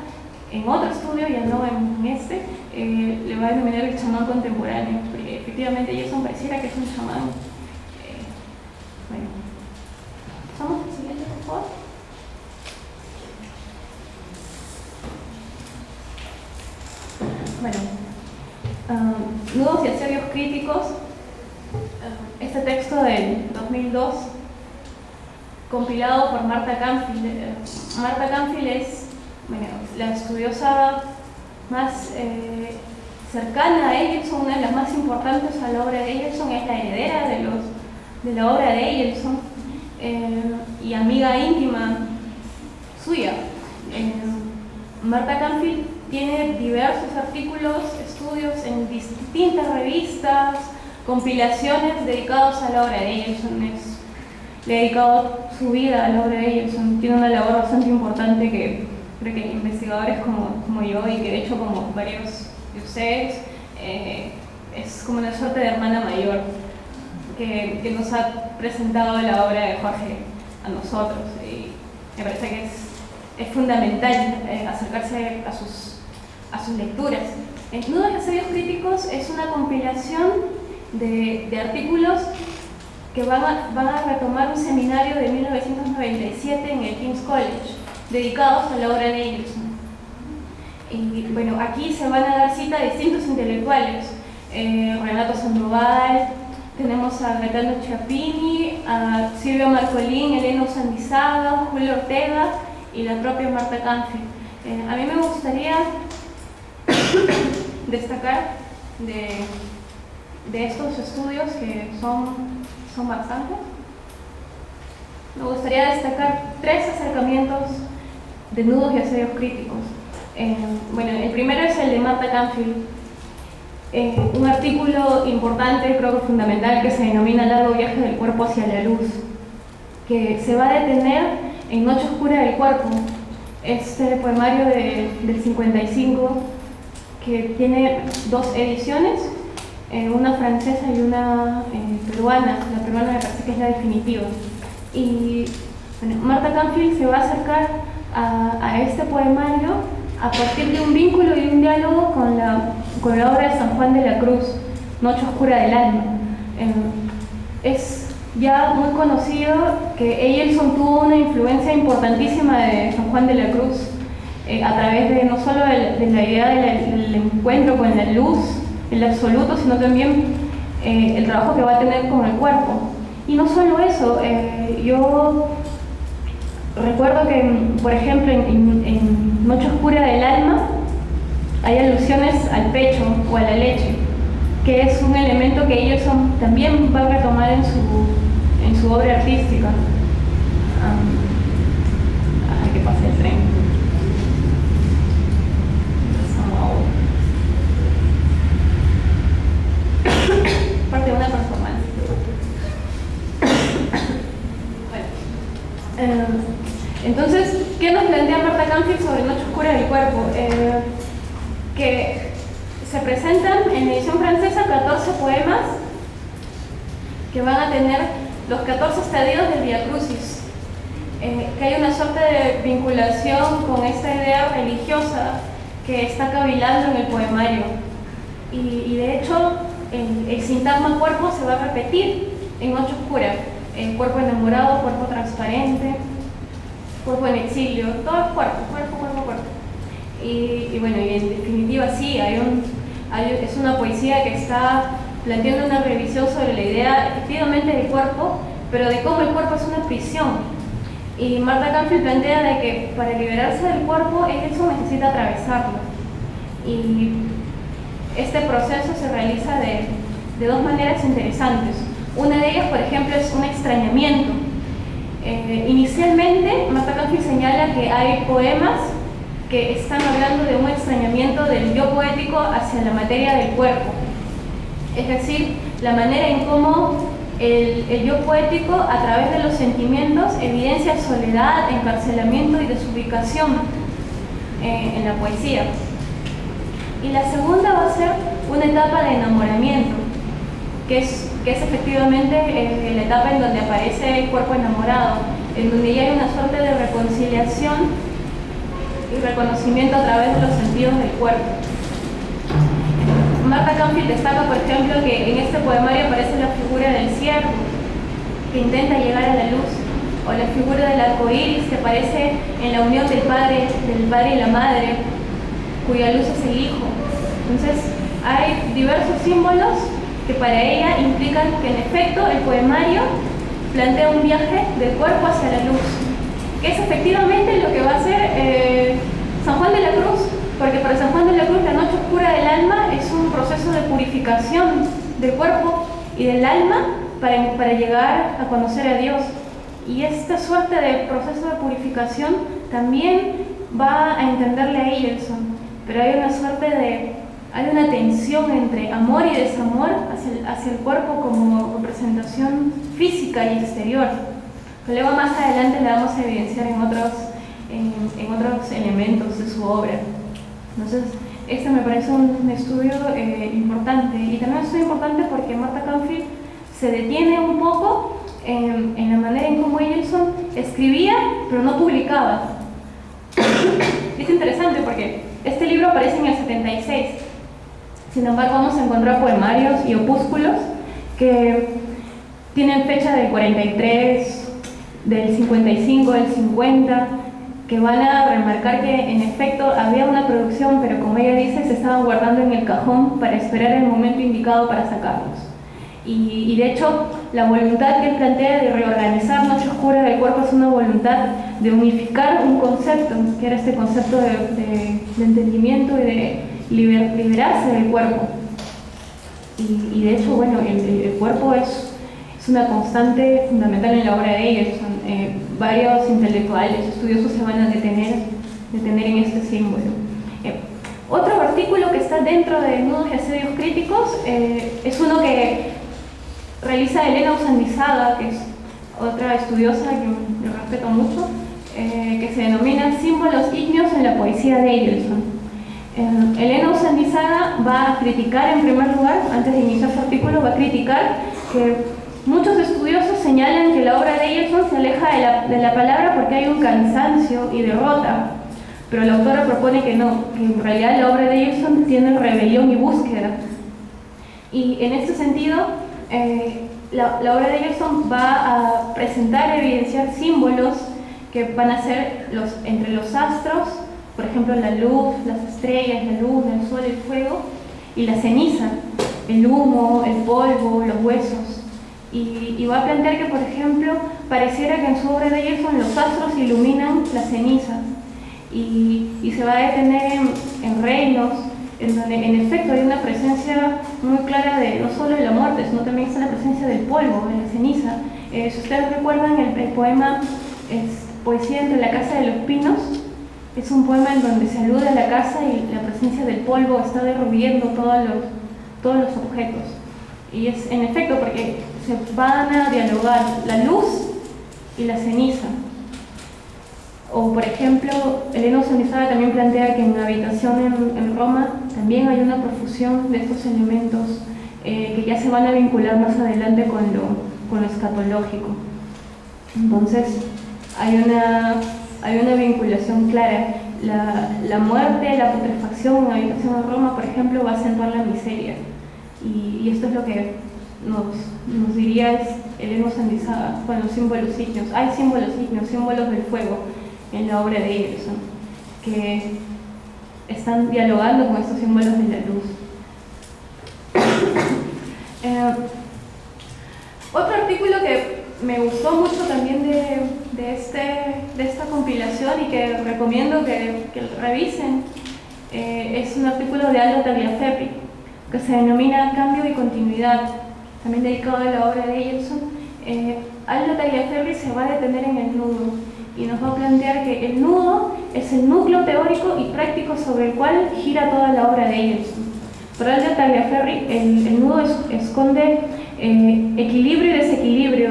S1: en otro estudio, ya no en este, le va a denominar el chamán contemporáneo, porque efectivamente Eyerson pareciera que es un chamán. Bueno, ¿pasamos al siguiente, por favor? Bueno, Nudos y asedios críticos, este texto del 2002, compilado por Marta Canfield. Marta Canfield es la estudiosa más cercana a Eyerson, una de las más importantes a la obra de Eyerson, es la heredera de la obra de Eyerson y amiga íntima suya. Marta Canfield tiene diversos artículos, estudios en distintas revistas, compilaciones dedicados a la obra de Eyerson. Le ha dedicado su vida a la obra de Eyerson. Tiene una labor bastante importante que creo que investigadores como yo, y que de hecho como varios de ustedes, es como una suerte de hermana mayor que nos ha presentado la obra de Jorge a nosotros. Y me parece que es fundamental acercarse a sus lecturas. Nudos y asedios críticos es una compilación de artículos que van a retomar un seminario de 1997 en el King's College, dedicados a la obra de Eyerson. Y bueno, aquí se van a dar cita a distintos intelectuales, Renato Sandoval, tenemos a Gaetano Chiappini, a Silvio Marcolín, Elena Usandizaga, Julio Ortega y la propia Marta Canfield. A mí me gustaría destacar de estos estudios, que son bastantes. Me gustaría destacar 3 acercamientos de nudos y asedios críticos. Bueno, el primero es el de Marta Canfield, un artículo importante, creo que fundamental, que se denomina Largo viaje del cuerpo hacia la luz, que se va a detener en Noche oscura del cuerpo, este poemario del 55, que tiene 2 ediciones, una francesa y una peruana. La peruana me parece que es la definitiva. Y bueno, Marta Canfield se va a acercar a este poemario a partir de un vínculo y un diálogo con la obra de San Juan de la Cruz, Noche oscura del alma. Es ya muy conocido que Eyerson tuvo una influencia importantísima de San Juan de la Cruz, a través de no solo de la idea del encuentro con la luz, el absoluto, sino también el trabajo que va a tener con el cuerpo. Y no solo eso, yo recuerdo que, por ejemplo, en Noche oscura del alma hay alusiones al pecho o a la leche, que es un elemento que Eyerson también va a retomar en su obra artística. Ay, que pase el tren. se presentan en la edición francesa 14 poemas que van a tener los 14 estadios del Via Crucis, que hay una suerte de vinculación con esta idea religiosa que está cavilando en el poemario. Y de hecho, el sintagma cuerpo se va a repetir en Noche Oscura: cuerpo enamorado, cuerpo transparente, cuerpo en exilio, todo es cuerpo, cuerpo, cuerpo, cuerpo. Y bueno, y en definitiva sí, es una poesía que está planteando una revisión sobre la idea efectivamente del cuerpo, pero de cómo el cuerpo es una prisión. Y Martha Canfield plantea de que para liberarse del cuerpo, eso necesita atravesarlo. Y este proceso se realiza de dos maneras interesantes. Una de ellas, por ejemplo, es un extrañamiento. Inicialmente, Martha Canfield señala que hay poemas que están hablando de un extrañamiento del yo poético hacia la materia del cuerpo. Es decir, la manera en cómo el yo poético, a través de los sentimientos, evidencia soledad, encarcelamiento y desubicación en la poesía. Y la segunda va a ser una etapa de enamoramiento, que es efectivamente la etapa en donde aparece el cuerpo enamorado, en donde ya hay una suerte de reconciliación y reconocimiento a través de los sentidos del cuerpo. Martha Canfield destaca, por ejemplo, que en este poemario aparece la figura del ciervo, que intenta llegar a la luz, o la figura del arco iris, que aparece en la unión del padre y la madre, cuya luz es el hijo. Entonces, hay diversos símbolos que para ella implican que en efecto el poemario plantea un viaje del cuerpo hacia la luz, que es efectivamente lo que va a hacer San Juan de la Cruz, porque para San Juan de la Cruz la noche oscura del alma es un proceso de purificación del cuerpo y del alma para llegar a conocer a Dios. Y esta suerte de proceso de purificación también va a entenderle a Eilson, pero hay una tensión entre amor y desamor hacia el cuerpo como representación física y exterior, que luego más adelante la vamos a evidenciar en otros elementos de su obra. Entonces, este me parece un estudio importante, y también es importante porque Martha Canfield se detiene un poco en la manera en cómo Eilson escribía, pero no publicaba. Es interesante porque este libro aparece en el 76, sin embargo vamos a encontrar poemarios y opúsculos que tienen fecha del 43, del 55, del 50, que van a remarcar que en efecto había una producción, pero como ella dice, se estaban guardando en el cajón para esperar el momento indicado para sacarlos. Y de hecho, la voluntad que él plantea de reorganizar Noche Oscura del Cuerpo es una voluntad de unificar un concepto, que era este concepto de entendimiento y de liberarse del cuerpo. Y de hecho, bueno, el cuerpo es una constante fundamental en la obra de ellos. Varios intelectuales, estudiosos se van a detener en este símbolo. Otro artículo que está dentro de Nudos y Asedios Críticos es uno que realiza Elena Usandizaga, que es otra estudiosa que respeto mucho, que se denomina Símbolos ígneos en la poesía de Eilson. Elena Usandizaga va a criticar, en primer lugar, antes de iniciar su artículo, va a criticar que muchos estudiosos señalan que la obra de Eilson se aleja de la palabra porque hay un cansancio y derrota, pero la autora propone que no, que en realidad la obra de Eilson tiene rebelión y búsqueda. Y en este sentido, la obra de Eilson va a presentar, evidenciar símbolos que van a ser entre los astros, por ejemplo la luz, las estrellas, la luna, el sol, el fuego, y la ceniza, el humo, el polvo, los huesos. Y va a plantear que, por ejemplo, pareciera que en su obra de Eilson los astros iluminan las cenizas, y se va a detener en reinos en donde en efecto hay una presencia muy clara de no solo de la muerte, sino también está la presencia del polvo, de la ceniza. Si ustedes recuerdan el poema Poesía entre la casa de los pinos, es un poema en donde se alude a la casa y la presencia del polvo está derrubando todos los objetos. Y es en efecto porque se van a dialogar la luz y la ceniza. O por ejemplo, Elena Usandizaga también plantea que en una habitación en Roma también hay una profusión de estos elementos que ya se van a vincular más adelante con lo escatológico. Entonces, hay una vinculación clara. La muerte, la putrefacción en habitación de Roma, por ejemplo, va a acentuar la miseria. Y esto es lo que nos diría Eleno Sandizaga con los símbolos ígneos. Hay símbolos ígneos, símbolos del fuego en la obra de Emerson, que están dialogando con estos símbolos de la luz. Otro artículo que me gustó mucho también de esta compilación y que recomiendo que revisen es un artículo de Aldo Tagliaferri que se denomina Cambio y Continuidad, también dedicado a la obra de Emerson. Aldo Tagliaferri se va a detener en el nudo y nos va a plantear que el nudo es el núcleo teórico y práctico sobre el cual gira toda la obra de Emerson. Para Aldo Tagliaferri, el nudo esconde equilibrio y desequilibrio,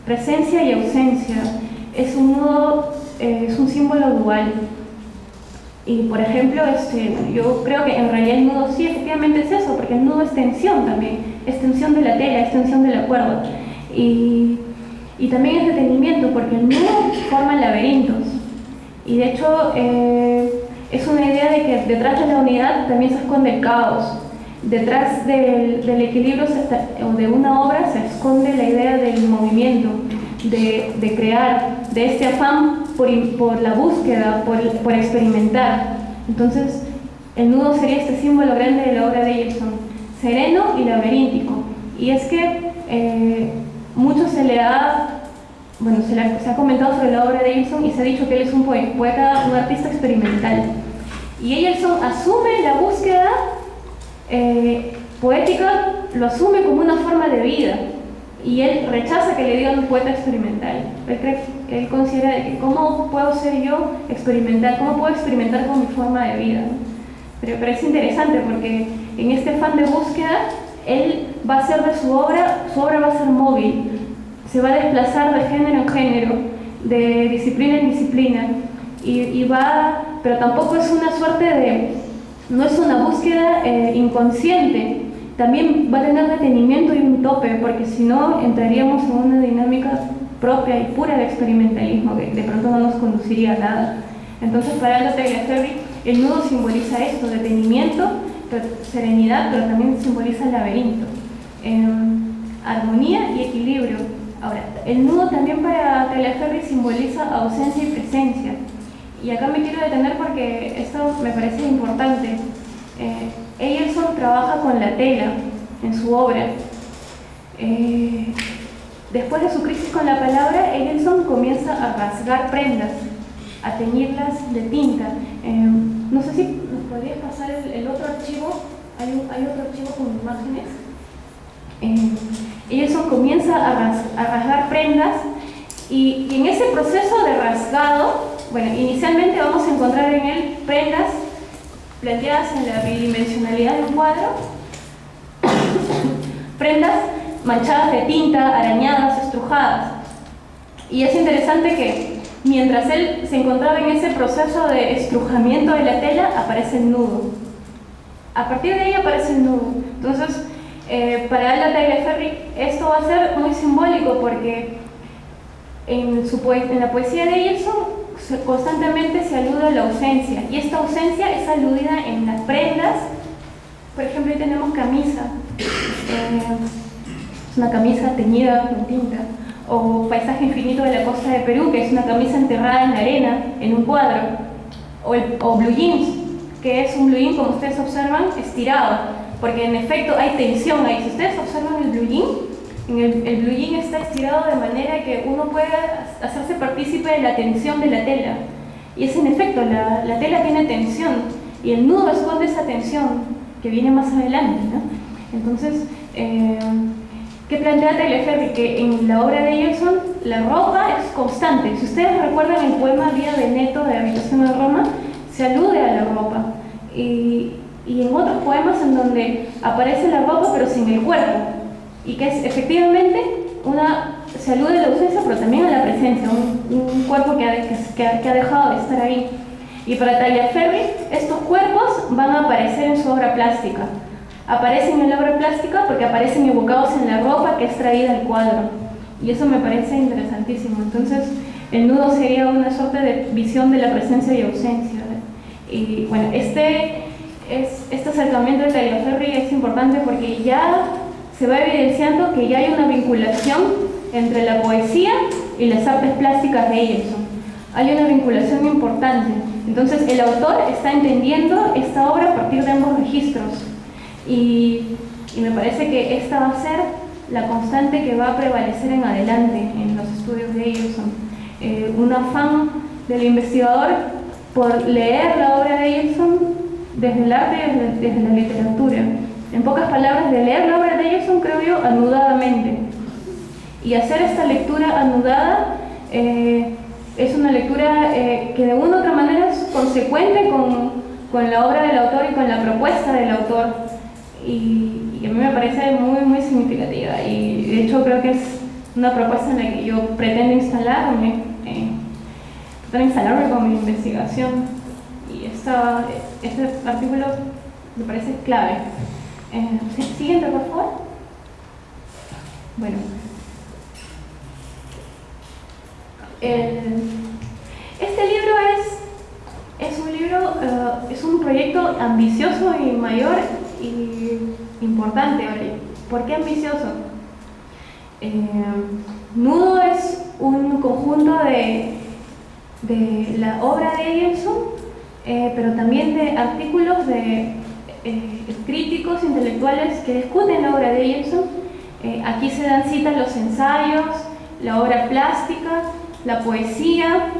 S1: presencia y ausencia. Es un nudo, es un símbolo dual. Y por ejemplo, yo creo que en realidad el nudo sí efectivamente es eso, porque el nudo es tensión también, es tensión de la tela, es tensión de la cuerda. Y también es detenimiento, porque el nudo forma laberintos. Y de hecho, es una idea de que detrás de la unidad también se esconde el caos. Detrás del equilibrio o de una obra se esconde la idea del movimiento, de crear, de este afán por la búsqueda, por experimentar. Entonces, el nudo sería este símbolo grande de la obra de Emerson, sereno y laberíntico. Y es que mucho se ha comentado sobre la obra de Emerson y se ha dicho que él es un poeta, un artista experimental. Y Emerson asume la búsqueda poética, lo asume como una forma de vida. Y él rechaza que le digan un poeta experimental. Él considera que cómo puedo ser yo experimental, cómo puedo experimentar con mi forma de vida. Pero es interesante porque en este afán de búsqueda, él va a hacer de su obra va a ser móvil, se va a desplazar de género en género, de disciplina en disciplina, pero tampoco es una suerte no es una búsqueda inconsciente. También va a tener detenimiento y un tope, porque si no entraríamos en una dinámica propia y pura de experimentalismo que de pronto no nos conduciría a nada. Entonces, para Aldo Tagliaferri, el nudo simboliza esto, detenimiento, serenidad, pero también simboliza laberinto, armonía y equilibrio. Ahora, el nudo también para Tagliaferri simboliza ausencia y presencia. Y acá me quiero detener porque esto me parece importante. Emerson trabaja con la tela en su obra. Después de su crisis con la palabra, Emerson comienza a rasgar prendas, a teñirlas de tinta. No sé si nos podrías pasar el otro archivo. Hay otro archivo con imágenes. Emerson comienza a rasgar prendas y en ese proceso de rasgado, inicialmente vamos a encontrar en él prendas planteadas en la bidimensionalidad de un cuadro, prendas manchadas de tinta, arañadas, estrujadas. Y es interesante que mientras él se encontraba en ese proceso de estrujamiento de la tela, aparece el nudo. A partir de ahí aparece el nudo. Entonces, para Aldo Tagliaferri esto va a ser muy simbólico porque en la poesía de Emerson constantemente se alude a la ausencia, y esta ausencia es aludida en las prendas. Por ejemplo, ahí tenemos camisa, es una camisa teñida con tinta, o Paisaje Infinito de la Costa de Perú, que es una camisa enterrada en la arena, en un cuadro, o blue jeans, que es un blue jean, como ustedes observan, estirado, porque en efecto hay tensión ahí. Si ustedes observan el blue jean, el blue jean está estirado de manera que uno pueda hacerse partícipe de la tensión de la tela. Y es en efecto, la tela tiene tensión y el nudo esconde esa tensión que viene más adelante, ¿no? Entonces, ¿qué plantea Tagliaferri? Que en la obra de Emerson la ropa es constante. Si ustedes recuerdan el poema Vía Veneto de Habitación de Roma, se alude a la ropa. Y en otros poemas en donde aparece la ropa pero sin el cuerpo. Y que es efectivamente se alude a la ausencia pero también a la presencia, un cuerpo que ha dejado de estar ahí. Y para Tagliaferri, estos cuerpos van a aparecer en su obra plástica. Aparecen en la obra plástica porque aparecen evocados en la ropa que es traída al cuadro. Y eso me parece interesantísimo. Entonces, el nudo sería una suerte de visión de la presencia y ausencia. Y bueno, este acercamiento de Tagliaferri es importante porque ya se va evidenciando que ya hay una vinculación entre la poesía y las artes plásticas de Eyerson. Hay una vinculación importante. Entonces, el autor está entendiendo esta obra a partir de ambos registros. Y me parece que esta va a ser la constante que va a prevalecer en adelante en los estudios de Eyerson. Un afán del investigador por leer la obra de Eyerson desde el arte y desde la literatura. En pocas palabras, de leer la obra de Eyerson, creo yo, anudadamente. Y hacer esta lectura anudada es una lectura que de una u otra manera es consecuente con la obra del autor y con la propuesta del autor. Y a mí me parece muy, muy significativa. Y de hecho creo que es una propuesta en la que yo pretendo instalarme con mi investigación. Y este artículo me parece clave. Siguiente, por favor. Bueno. Este libro es un proyecto ambicioso y mayor y importante. ¿Por qué ambicioso? Nudo es un conjunto de la obra de Eyerson, pero también de artículos de críticos intelectuales que discuten la obra de Eyerson. Aquí se dan cita los ensayos, la obra plástica, la poesía,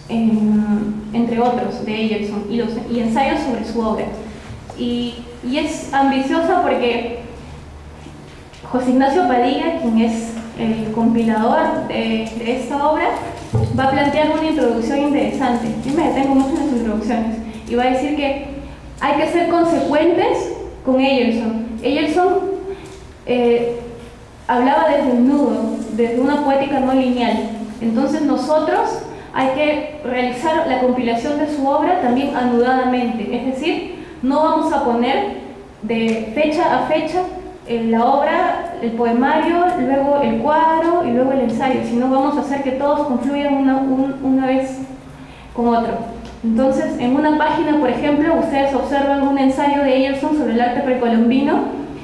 S1: entre otros, de Eyerson, y ensayos sobre su obra. Y es ambiciosa porque José Ignacio Padilla, quien es el compilador de esta obra, va a plantear una introducción interesante. Yo me detengo mucho en las introducciones y va a decir que hay que ser consecuentes con Eyerson. Eyerson hablaba desde el nudo, desde una poética no lineal. Entonces nosotros hay que realizar la compilación de su obra también anudadamente, es decir, no vamos a poner de fecha a fecha la obra, el poemario, luego el cuadro y luego el ensayo, sino vamos a hacer que todos confluyan una vez con otro. Entonces, en una página, por ejemplo, ustedes observan un ensayo de Eyerson sobre el arte precolombino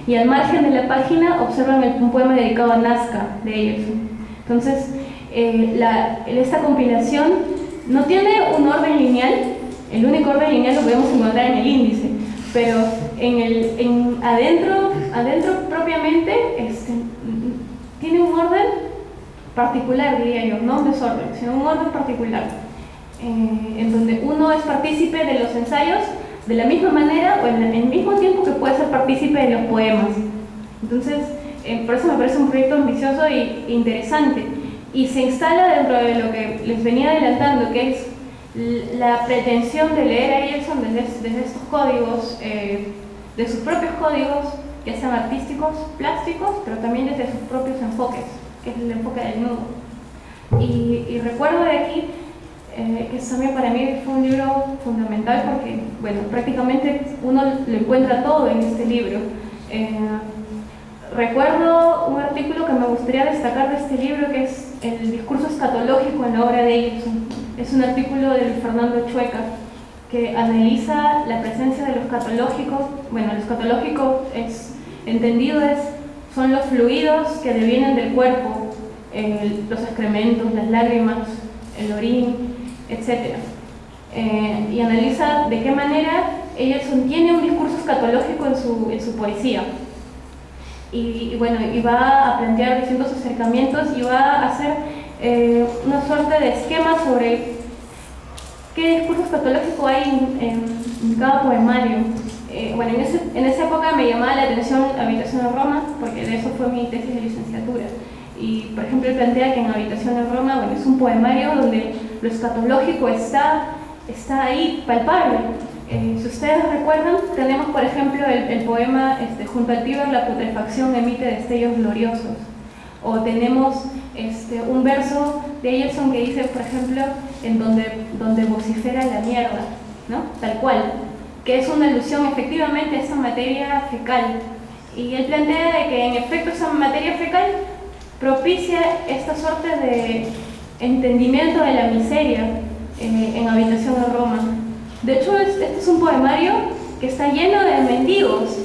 S1: y al margen de la página observan un poema dedicado a Nazca de Eyerson. Entonces, esta compilación no tiene un orden lineal. El único orden lineal lo podemos encontrar en el índice, pero adentro propiamente tiene un orden particular, diría yo, no un desorden, sino un orden particular, en donde uno es partícipe de los ensayos de la misma manera o en el mismo tiempo que puede ser partícipe de los poemas. Entonces, por eso me parece un proyecto ambicioso e interesante, y se instala dentro de lo que les venía adelantando, que es la pretensión de leer a Eyerson desde estos códigos, de sus propios códigos, ya sean artísticos, plásticos, pero también desde sus propios enfoques, que es el enfoque del nudo. Y recuerdo de aquí que también para mí fue un libro fundamental porque, bueno, prácticamente uno lo encuentra todo en este libro. Recuerdo un artículo que me gustaría destacar de este libro, que es el discurso escatológico en la obra de Eyerson. Es un artículo de Fernando Chueca que analiza la presencia de lo escatológico. Bueno, lo escatológico son los fluidos que devienen del cuerpo, los excrementos, las lágrimas, el orín, etc. Y analiza de qué manera Eyerson tiene un discurso escatológico en su poesía. Y bueno, y va a plantear distintos acercamientos y va a hacer una suerte de esquema sobre qué discurso escatológico hay en cada poemario. Bueno, en esa época me llamaba la atención Habitación en Roma, porque de eso fue mi tesis de licenciatura. Y, por ejemplo, él plantea que en Habitación en Roma, bueno, es un poemario donde lo escatológico está ahí, palpable. Si ustedes recuerdan, tenemos, por ejemplo, el poema Junto al Tíber la putrefacción emite destellos gloriosos. O tenemos un verso de Eyerson que dice, por ejemplo, en donde vocifera la mierda, ¿no? Tal cual, que es una alusión efectivamente a esa materia fecal. Y él plantea de que en efecto esa materia fecal propicia esta suerte de entendimiento de la miseria en Habitación en Roma. De hecho, este es un poemario que está lleno de mendigos.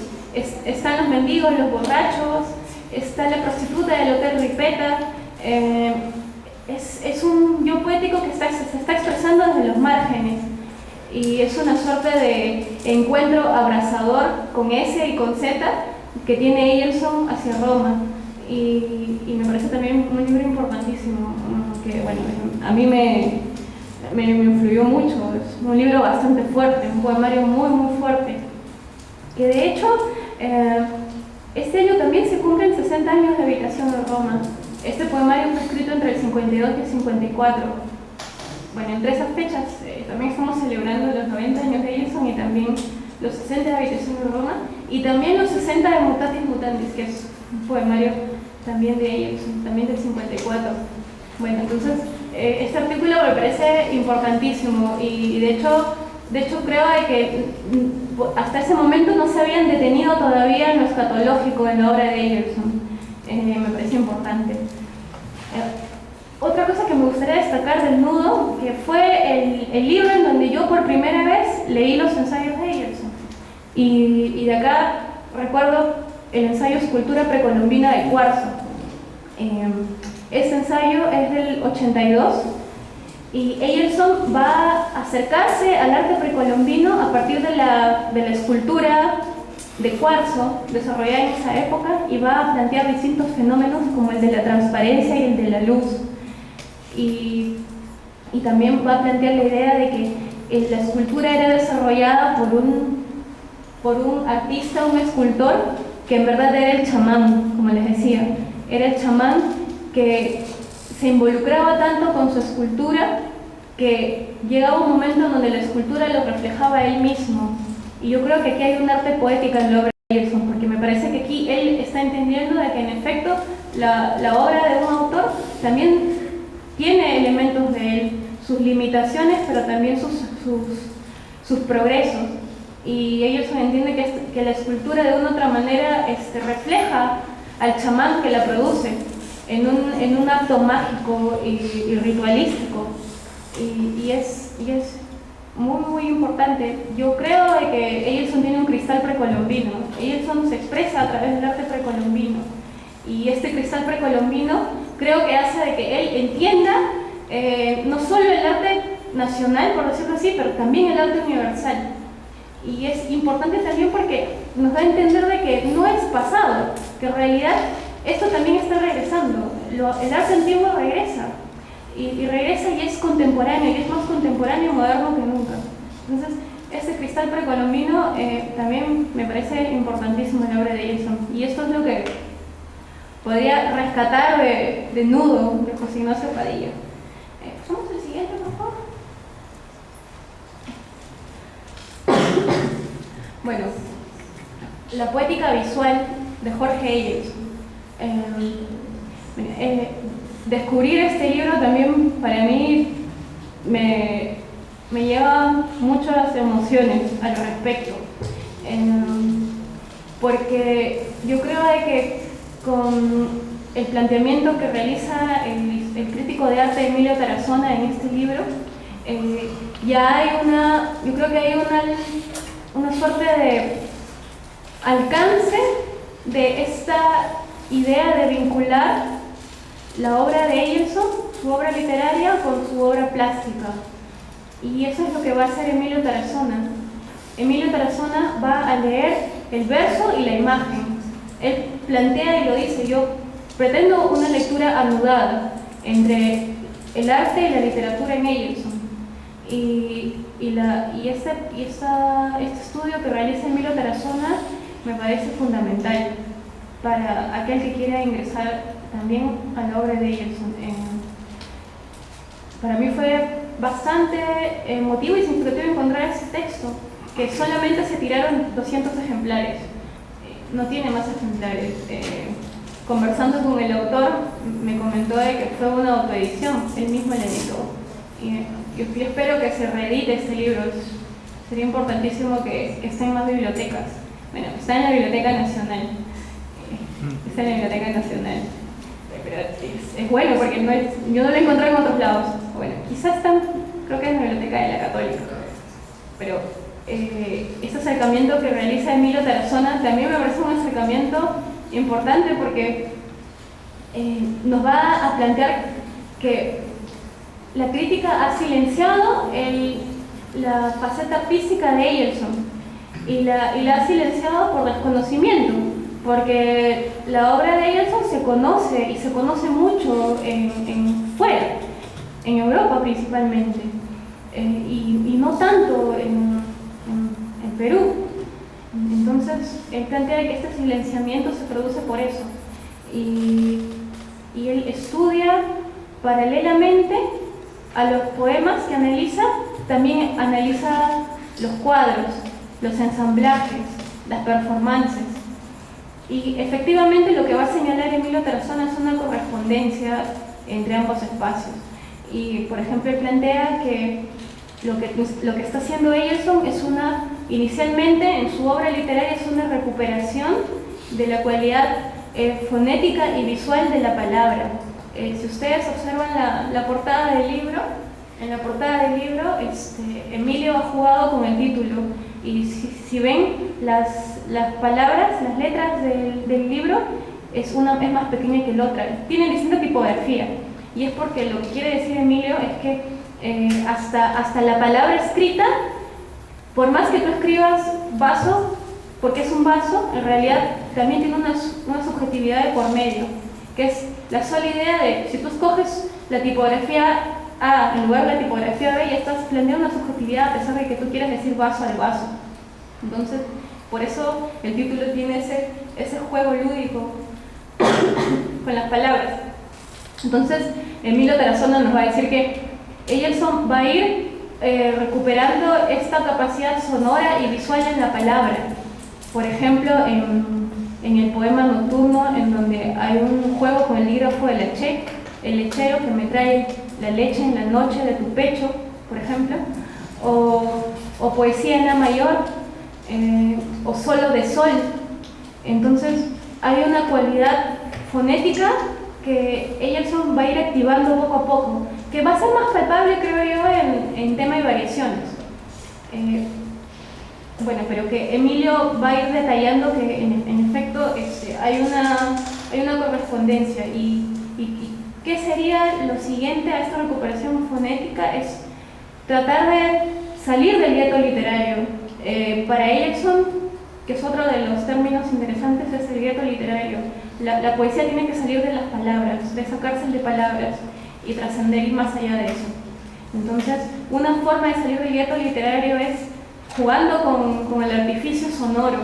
S1: Están los mendigos, los borrachos, está la prostituta del Hotel Ripetta. Es un yo poético que se está expresando desde los márgenes. Y es una suerte de encuentro abrazador con S y con Z que tiene Eyerson hacia Roma. Y me parece también un libro importantísimo, que bueno, a mí me influyó mucho. Es un libro bastante fuerte, un poemario muy muy fuerte, que de hecho este año también se cumplen 60 años de Habitación en Roma. Este poemario fue escrito entre el 52 y el 54. Bueno, entre esas fechas también estamos celebrando los 90 años de Eyerson y también los 60 de Habitación en Roma, y también los 60 de Mutatis Mutandis, que es un poemario también de Eyerson, también del 54. Bueno, entonces este artículo me parece importantísimo y de hecho creo de que hasta ese momento no se habían detenido todavía en lo escatológico en la obra de Eyerson. Me parece importante. Otra cosa que me gustaría destacar del Nudo, que fue el libro en donde yo por primera vez leí los ensayos de Eyerson. Y de acá recuerdo el ensayo Escultura precolombina de cuarzo. Este ensayo es del 82 y Eyerson va a acercarse al arte precolombino a partir de la escultura de cuarzo desarrollada en esa época, y va a plantear distintos fenómenos como el de la transparencia y el de la luz. Y también va a plantear la idea de que la escultura era desarrollada por un artista, un escultor, que en verdad era el chamán, como les decía. Era el chamán que se involucraba tanto con su escultura que llegaba un momento en donde la escultura lo reflejaba él mismo. Y yo creo que aquí hay un arte poética en la obra de Eyerson, porque me parece que aquí él está entendiendo de que en efecto la obra de un autor también tiene elementos de él, sus limitaciones, pero también sus progresos. Y Eyerson entiende que la escultura de una u otra manera refleja al chamán que la produce en un acto mágico y ritualístico. Y es muy muy importante. Yo creo de que Eyerson tiene un cristal precolombino. Eyerson se expresa a través del arte precolombino, y este cristal precolombino creo que hace de que él entienda no solo el arte nacional, por decirlo así, pero también el arte universal. Y es importante también porque nos da a entender de que no es pasado, que en realidad esto también está regresando. El arte antiguo regresa, y regresa y es contemporáneo, y es más contemporáneo y moderno que nunca. Entonces, este cristal precolombino también me parece importantísimo en la obra de Eyerson, y esto es lo que podría rescatar de Nudo, de José Ignacio Padilla. Pasamos al siguiente, por favor. Bueno, la poética visual de Jorge Eyerson. Descubrir este libro también para mí me lleva muchas emociones al respecto, porque yo creo de que con el planteamiento que realiza el crítico de arte Emilio Tarazona en este libro, ya hay yo creo que hay una suerte de alcance de esta idea de vincular la obra de Eyerson, su obra literaria, con su obra plástica. Y eso es lo que va a hacer Emilio Tarazona. Emilio Tarazona va a leer el verso y la imagen. Él plantea y lo dice: yo pretendo una lectura anudada entre el arte y la literatura en Eyerson. Este estudio que realiza Emilio Tarazona me parece fundamental para aquel que quiera ingresar también a la obra de Eyerson. Para mí fue bastante emotivo y significativo encontrar ese texto, que solamente se tiraron 200 ejemplares, no tiene más ejemplares. Conversando con el autor, me comentó de que fue una autoedición, él mismo la editó. Y yo espero que se reedite este libro. Sería importantísimo que esté en más bibliotecas. Bueno, está en la Biblioteca Nacional. Está en la Biblioteca Nacional. Pero es bueno porque yo no lo encontré en otros lados. Bueno, quizás están, creo que en la Biblioteca de la Católica. Pero este acercamiento que realiza Emilio Tarazona también me parece un acercamiento importante porque nos va a plantear que la crítica ha silenciado la faceta física de Eyelson y la ha silenciado por desconocimiento, porque la obra de Eyelson se conoce y se conoce mucho fuera, en Europa principalmente, y no tanto en Perú. Entonces él plantea que este silenciamiento se produce por eso, y él estudia paralelamente a los poemas que analiza, también analiza los cuadros, los ensamblajes, las performances. Y efectivamente lo que va a señalar Emilio Tarazona es una correspondencia entre ambos espacios. Y por ejemplo él plantea que lo que está haciendo Eyelson es inicialmente en su obra literaria es una recuperación de la cualidad fonética y visual de la palabra. Si ustedes observan la portada del libro, en la portada del libro Emilio ha jugado con el título, y si ven las palabras, las letras del libro, es más pequeña que la otra, tienen distinta tipografía, y es porque lo que quiere decir Emilio es que hasta la palabra escrita, por más que tú escribas vaso, porque es un vaso, en realidad también tiene una subjetividad de por medio, que es la sola idea de, si tú escoges la tipografía A en lugar de la tipografía B, ya estás planteando una subjetividad a pesar de que tú quieras decir vaso al vaso. Entonces, por eso el título tiene ese juego lúdico con las palabras. Entonces, Emilio Tarazona nos va a decir que Eyelson va a ir recuperando esta capacidad sonora y visual en la palabra. Por ejemplo, en el poema Nocturno, en donde hay un juego con el dígrafo del el lechero que me trae la leche en la noche de tu pecho, por ejemplo, o poesía en la mayor, o solo de sol. Entonces hay una cualidad fonética que Eyelson va a ir activando poco a poco, que va a ser más palpable, creo yo, en tema y variaciones. Bueno, pero que Emilio va a ir detallando que en efecto hay una correspondencia, y ¿qué sería lo siguiente a esta recuperación fonética? Es tratar de salir del gueto literario. Para Eyelson, que es otro de los términos interesantes, es el gueto literario. La poesía tiene que salir de las palabras, de esa cárcel de palabras, y trascender y más allá de eso. Entonces, una forma de salir del gueto literario es jugando con el artificio sonoro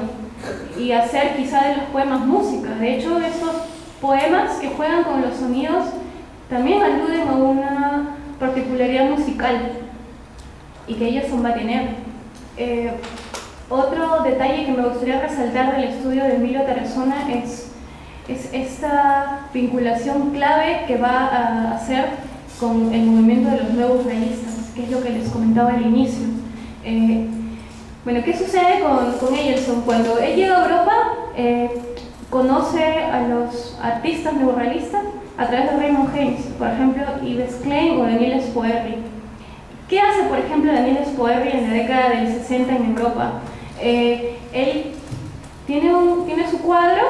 S1: y hacer quizá de los poemas música. De hecho, estos poemas que juegan con los sonidos también aluden a una particularidad musical y que Eyelson va a tener. Otro detalle que me gustaría resaltar del estudio de Emilio Tarazona es esta vinculación clave que va a hacer con el movimiento de los nuevos realistas, que es lo que les comentaba al inicio. Bueno, ¿qué sucede con Eyelson? Cuando él llega a Europa, conoce a los artistas neorrealistas a través de Raymond Haynes, por ejemplo, Yves Klein o Daniel Spoerri. ¿Qué hace, por ejemplo, Daniel Spoerri en la década del 60 en Europa? Él tiene su cuadro,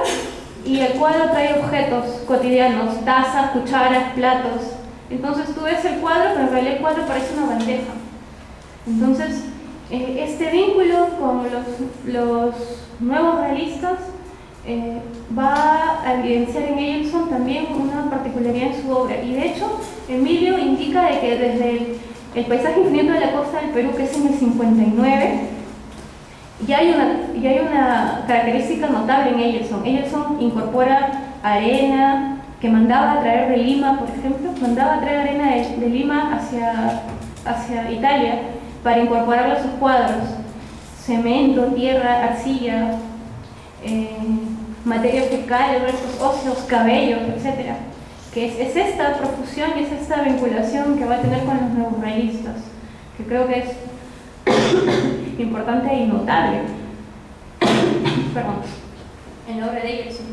S1: y el cuadro trae objetos cotidianos, tazas, cucharas, platos. Entonces tú ves el cuadro, pero en realidad el cuadro parece una bandeja. Entonces, este vínculo con los nuevos realistas va a evidenciar en Eyelson también una particularidad en su obra. Y de hecho, Emilio indica de que desde el paisaje infinito de la costa del Perú, que es en el 59, ya hay una característica notable en Eyelson. Eyelson incorpora arena que mandaba a traer de Lima, por ejemplo, mandaba a traer arena de Lima hacia Italia para incorporarla a sus cuadros. Cemento, tierra, arcilla, materia fecal, restos óseos, cabellos, etc. Que es esta profusión y es esta vinculación que va a tener con los neorrealistas. que creo que es importante y notable perdón, en la obra de Ejerson.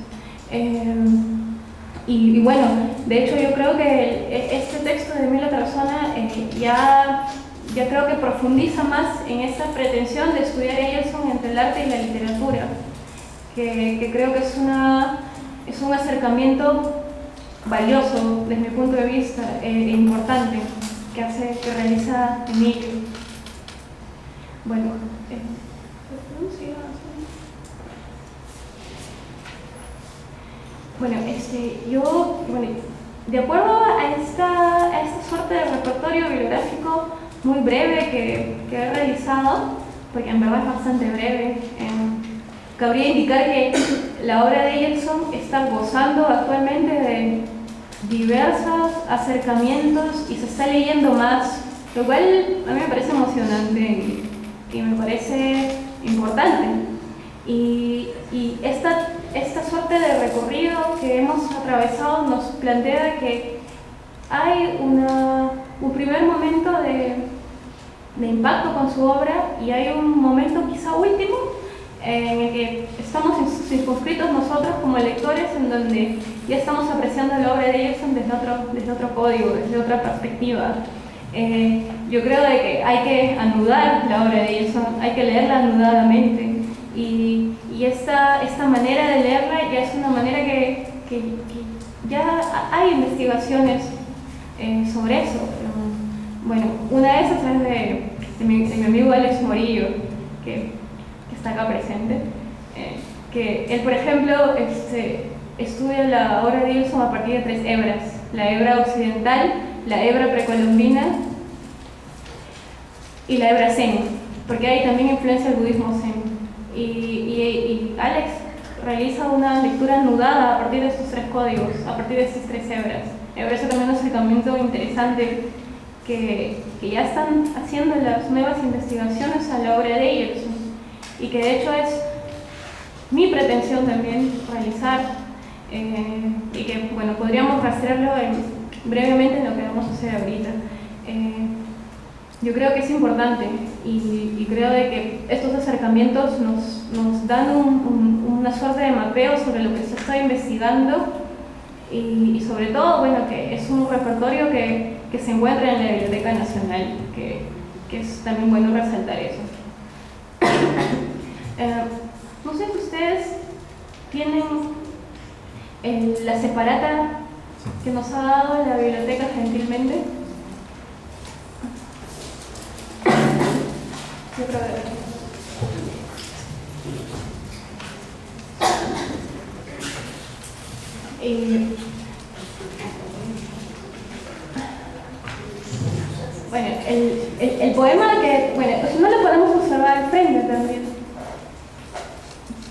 S1: Y bueno, de hecho yo creo que este texto de Emilio Tarazona ya creo que profundiza más en esa pretensión de estudiar Ejerson entre el arte y la literatura, que creo que es un acercamiento valioso desde mi punto de vista e importante que realiza Emilio. Bueno, bueno, de acuerdo a esta suerte de repertorio bibliográfico muy breve que he realizado, porque en verdad es bastante breve, cabría indicar que la obra de Ejerson está gozando actualmente de diversos acercamientos y se está leyendo más, lo cual a mí me parece emocionante y me parece importante. Y esta suerte de recorrido que hemos atravesado nos plantea que hay un primer momento de impacto con su obra y hay un momento quizá último en el que estamos circunscritos nosotros como lectores, en donde ya estamos apreciando la obra de Ejerson desde otro código, desde otra perspectiva. Yo creo de que hay que anudar la obra de Ejerson, hay que leerla anudadamente, y esta manera de leerla ya es una manera que ya hay investigaciones sobre eso. Bueno, una de esas es de mi amigo Alex Morillo, que está acá presente, que él, por ejemplo, estudia la obra de Ejerson a partir de 3 hebras: la hebra occidental, la hebra precolombina y la hebra zen, porque hay también influencia del budismo zen. Y Alex realiza una lectura anudada a partir de estos 3 códigos, a partir de estas 3 hebras. Me parece también un acercamiento interesante que ya están haciendo las nuevas investigaciones a la obra de Ejerson, y que de hecho es mi pretensión también realizar, y que bueno, podríamos rastrearlo brevemente en lo que vamos a hacer ahorita. Yo creo que es importante y creo de que estos acercamientos nos dan una suerte de mapeo sobre lo que se está investigando y sobre todo, bueno, que es un repertorio que se encuentra en la Biblioteca Nacional, que es también bueno resaltar eso. No sé si ustedes tienen la separata que nos ha dado la biblioteca gentilmente. Yo creo que bueno, el poema que, bueno, pues no lo podemos observar al frente también.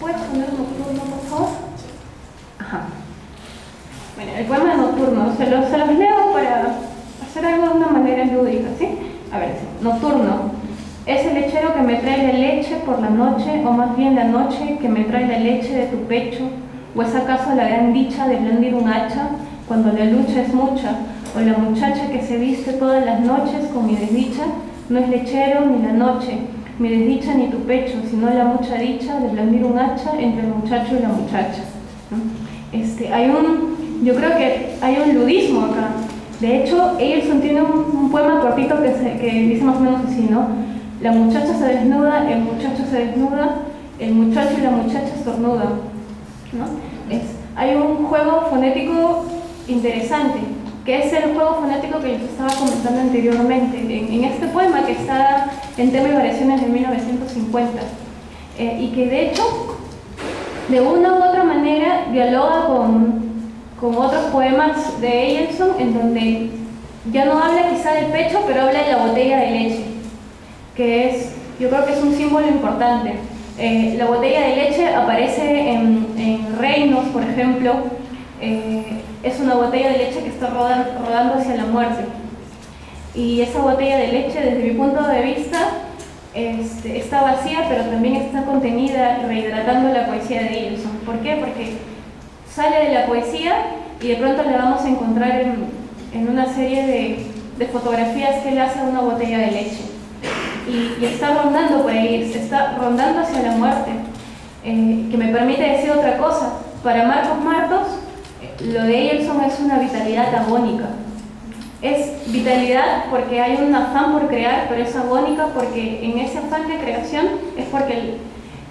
S1: ¿Puedes poner Nocturno, por favor? Ajá. Bueno, el poema Nocturno, se los leo para hacer algo de una manera lúdica, ¿sí? A ver, Nocturno. Es el lechero que me trae la leche por la noche, o más bien la noche que me trae la leche de tu pecho, o es acaso la gran dicha de blandir un hacha cuando la lucha es mucha, o la muchacha que se viste todas las noches con mi desdicha, no es lechero ni la noche, mi desdicha ni tu pecho, sino la mucha dicha de blandir un hacha entre el muchacho y la muchacha, ¿no? Yo creo que hay un ludismo acá. De hecho, Ejerson tiene un poema cortito que dice más o menos así, ¿no? La muchacha se desnuda, el muchacho se desnuda, el muchacho y la muchacha estornuda, ¿no? Hay un juego fonético interesante, que es el juego fonético que les estaba comentando anteriormente, en este poema que está en Tema y Variaciones de 1950, y que de hecho, de una u otra manera, dialoga con otros poemas de Ejerson, en donde ya no habla quizá del pecho, pero habla de la botella de leche, que yo creo que es un símbolo importante. La botella de leche aparece en Reinos, por ejemplo. Es una botella de leche que está rodando hacia la muerte, y esa botella de leche, desde mi punto de vista, está vacía, pero también está contenida, rehidratando la poesía de Ejerson. ¿Por qué? Porque sale de la poesía y de pronto la vamos a encontrar en una serie de fotografías que él hace de una botella de leche, y está rondando por ahí, está rondando hacia la muerte, que me permite decir otra cosa. Para Marcos Martos, lo de Eyerson es una vitalidad agónica. Es vitalidad porque hay un afán por crear, pero es agónica porque en ese afán de creación es porque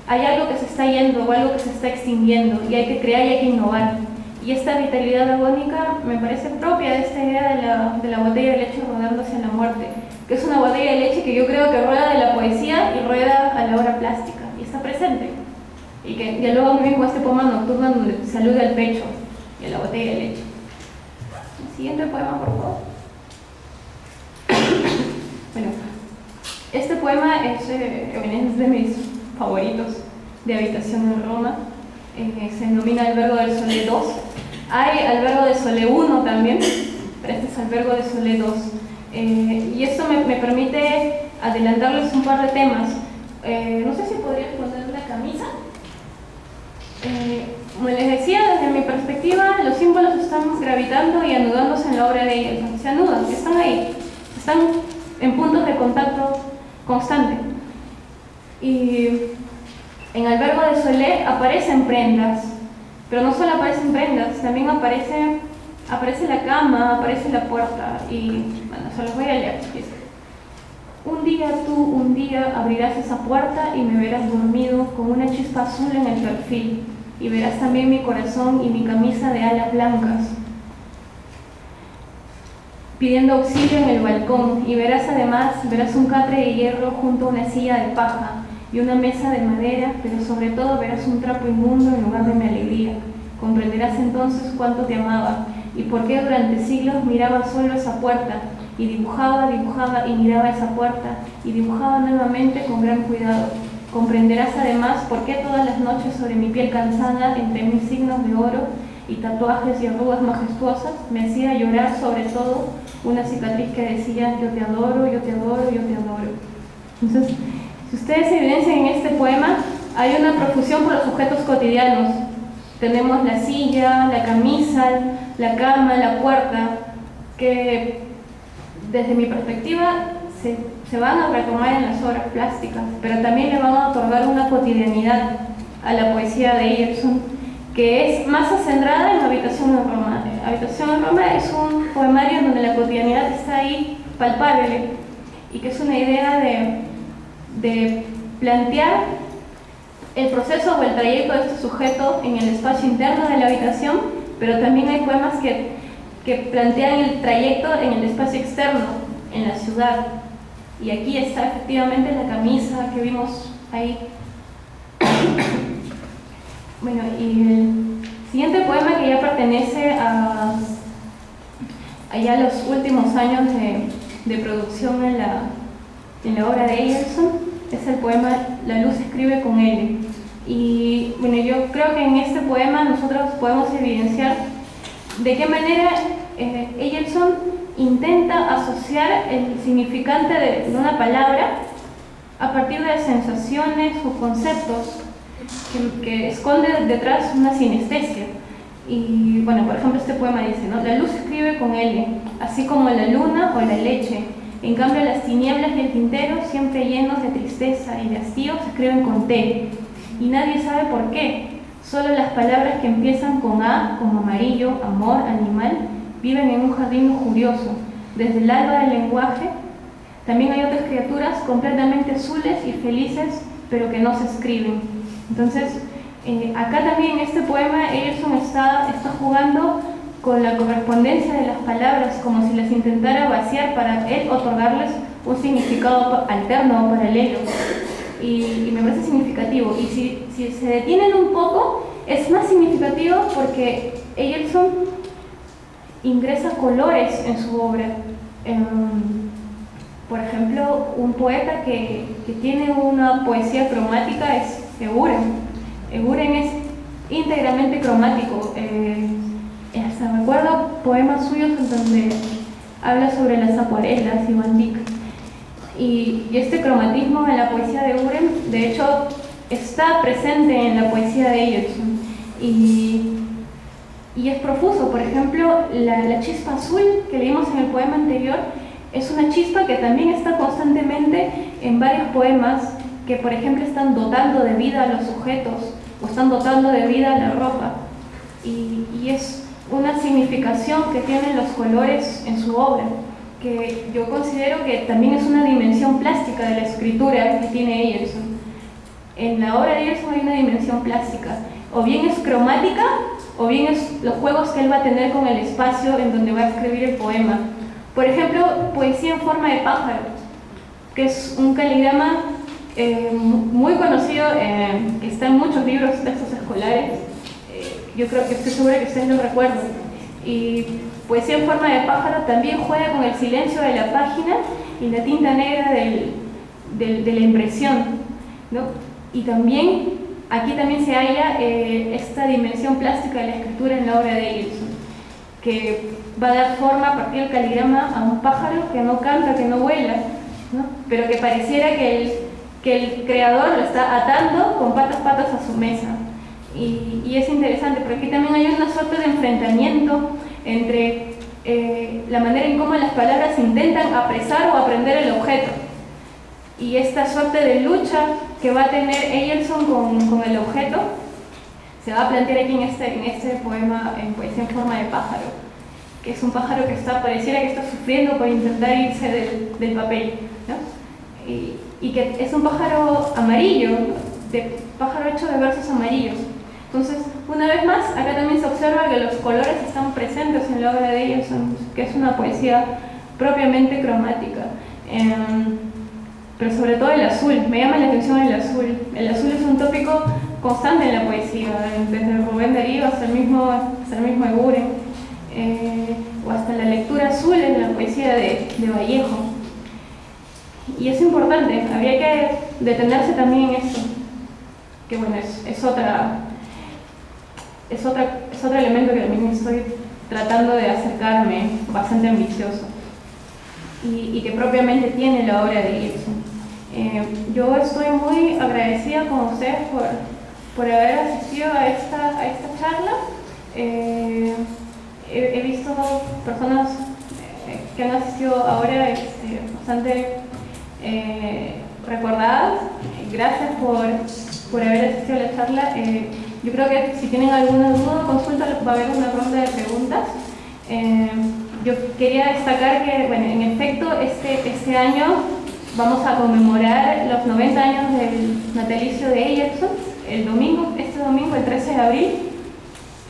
S1: hay algo que se está yendo o algo que se está extinguiendo y hay que crear y hay que innovar. Y esta vitalidad agónica me parece propia de esta idea de la botella de leche rodando hacia la muerte, que es una botella de leche que yo creo que rueda de la poesía y rueda a la obra plástica y está presente. Y que dialoga muy bien con este poema nocturno donde se alude al pecho y a la botella de leche. El siguiente poema, por favor. Bueno, este poema es de mis favoritos de Habitación en Roma. Se denomina Albergo del Sole 2. Hay Albergo de Sole 1 también, pero este es Albergo de Sole 2. Y esto me permite adelantarles un par de temas. No sé si podrías poner la camisa. Como les decía, desde mi perspectiva, los símbolos están gravitando y anudándose en la obra de ellos. Se anudan, están ahí, están en puntos de contacto constante. Y en Albergo de Solé aparecen prendas, pero no solo aparecen prendas, también aparece la cama, aparece la puerta. Y bueno, se los voy a leer. Un día abrirás esa puerta y me verás dormido con una chispa azul en el perfil, y verás también mi corazón y mi camisa de alas blancas pidiendo auxilio en el balcón, y verás un catre de hierro junto a una silla de paja y una mesa de madera, pero sobre todo verás un trapo inmundo en lugar de mi alegría. Comprenderás entonces cuánto te amaba y por qué durante siglos miraba solo esa puerta, y dibujaba y miraba esa puerta y dibujaba nuevamente con gran cuidado. Comprenderás además por qué todas las noches sobre mi piel cansada, entre mis signos de oro y tatuajes y arrugas majestuosas, me hacía llorar sobre todo una cicatriz que decía: yo te adoro, yo te adoro, yo te adoro. Entonces, si ustedes evidencian en este poema, hay una profusión por los objetos cotidianos. Tenemos la silla, la camisa, la cama, la puerta, que desde mi perspectiva se van a retomar en las obras plásticas, pero también le van a otorgar una cotidianidad a la poesía de Eyerson, que es más centrada en Habitación en Roma. Habitación en Roma es un poemario donde la cotidianidad está ahí palpable y que es una idea de plantear el proceso o el trayecto de este sujeto en el espacio interno de la habitación, pero también hay poemas que plantean el trayecto en el espacio externo, en la ciudad. Y aquí está efectivamente la camisa que vimos ahí. Bueno, y el siguiente poema, que ya pertenece a ya los últimos años de producción en la obra de Eyerson, es el poema La luz escribe con L. Y bueno, yo creo que en este poema nosotros podemos evidenciar de qué manera Eyerson intenta asociar el significante de una palabra a partir de sensaciones o conceptos que esconde detrás una sinestesia. Y bueno, por ejemplo, este poema dice, ¿no? La luz escribe con L, así como la luna o la leche. En cambio, las tinieblas y el tintero, siempre llenos de tristeza y de hastío, se escriben con T. Y nadie sabe por qué. Solo las palabras que empiezan con A, como amarillo, amor, animal, viven en un jardín lujurioso. Desde el alba del lenguaje, también hay otras criaturas completamente azules y felices, pero que no se escriben. Entonces, acá también en este poema Eyerson está jugando con la correspondencia de las palabras, como si las intentara vaciar para él otorgarles un significado alterno o paralelo. Y me parece significativo. Y si se detienen un poco, es más significativo porque Eyerson ingresa colores en su obra. Por ejemplo, un poeta que tiene una poesía cromática es Eguren. Eguren es íntegramente cromático. Hasta recuerdo poemas suyos en donde habla sobre las acuarelas y Van Dyck. Y este cromatismo en la poesía de Eguren, de hecho, está presente en la poesía de Eyerson. Y es profuso. Por ejemplo, la chispa azul que leímos en el poema anterior es una chispa que también está constantemente en varios poemas que, por ejemplo, están dotando de vida a los sujetos o están dotando de vida a la ropa. Y es una significación que tienen los colores en su obra, que yo considero que también es una dimensión plástica de la escritura que tiene Eyerson. En la obra de Eyerson hay una dimensión plástica, o bien es cromática, o bien es los juegos que él va a tener con el espacio en donde va a escribir el poema. Por ejemplo, poesía en forma de pájaro, que es un caligrama muy conocido, que está en muchos libros, textos escolares. Yo creo que estoy segura que ustedes lo recuerdan. Y poesía en forma de pájaro también juega con el silencio de la página y la tinta negra de la impresión, ¿no? Y también, aquí también se halla esta dimensión plástica de la escritura en la obra de Eyerson, que va a dar forma a partir del caligrama a un pájaro que no canta, que no vuela, ¿no? Pero que pareciera que el creador lo está atando con patas a su mesa. Y es interesante, porque aquí también hay una suerte de enfrentamiento entre la manera en cómo las palabras intentan apresar o aprender el objeto, y esta suerte de lucha que va a tener Eyerson con el objeto se va a plantear aquí en este poema, en Poesía en forma de pájaro, que es un pájaro que pareciera que está sufriendo por intentar irse del papel, ¿no? Y que es un pájaro amarillo, pájaro hecho de versos amarillos. Entonces, una vez más, acá también se observa que los colores están presentes en la obra de Eyerson, que es una poesía propiamente cromática. Pero sobre todo el azul, me llama la atención el azul. El azul es un tópico constante en la poesía, desde Rubén Darío hasta el mismo Eguren, o hasta la lectura azul en la poesía de Vallejo. Y es importante, habría que detenerse también en esto, que bueno, es otro elemento que también estoy tratando de acercarme, bastante ambicioso, y que propiamente tiene la obra de Eyerson. Yo estoy muy agradecida con ustedes por haber asistido a esta charla. He visto personas que han asistido ahora bastante recordadas. Gracias por haber asistido a la charla. Yo creo que si tienen alguna duda o consulta, va a haber una ronda de preguntas. Yo quería destacar que, bueno, en efecto, este año vamos a conmemorar los 90 años del natalicio de Eyerson, este domingo, el 13 de abril,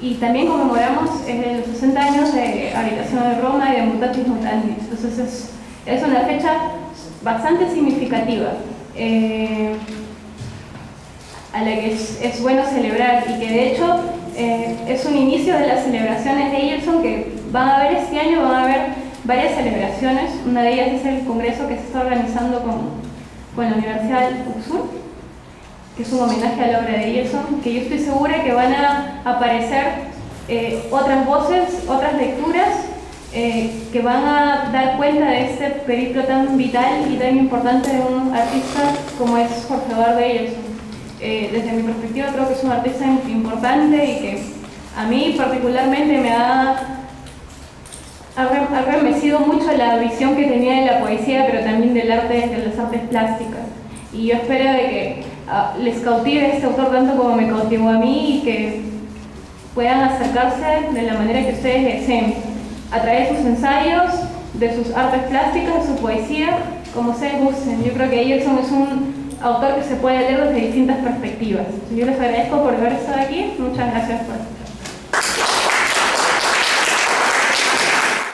S1: y también conmemoramos los 60 años de Habitación de Roma y de Mutatis Mutandis. Entonces es una fecha bastante significativa, a la que es bueno celebrar, y que de hecho es un inicio de las celebraciones de Eyerson, que van a haber este año, van a haber varias celebraciones. Una de ellas es el congreso que se está organizando con la Universidad del Sur, que es un homenaje a la obra de Eyerson, que yo estoy segura que van a aparecer otras voces, otras lecturas, que van a dar cuenta de este periplo tan vital y tan importante de un artista como es Jorge Eduardo Eyerson. Desde mi perspectiva creo que es un artista importante y que a mí particularmente me ha remecido mucho la visión que tenía de la poesía, pero también del arte, de las artes plásticas. Y yo espero de que les cautive este autor tanto como me cautivó a mí, y que puedan acercarse de la manera que ustedes deseen, a través de sus ensayos, de sus artes plásticas, de su poesía, como ustedes gusten. Yo creo que Eyerson es un autor que se puede leer desde distintas perspectivas. Yo les agradezco por haber estado aquí. Muchas gracias por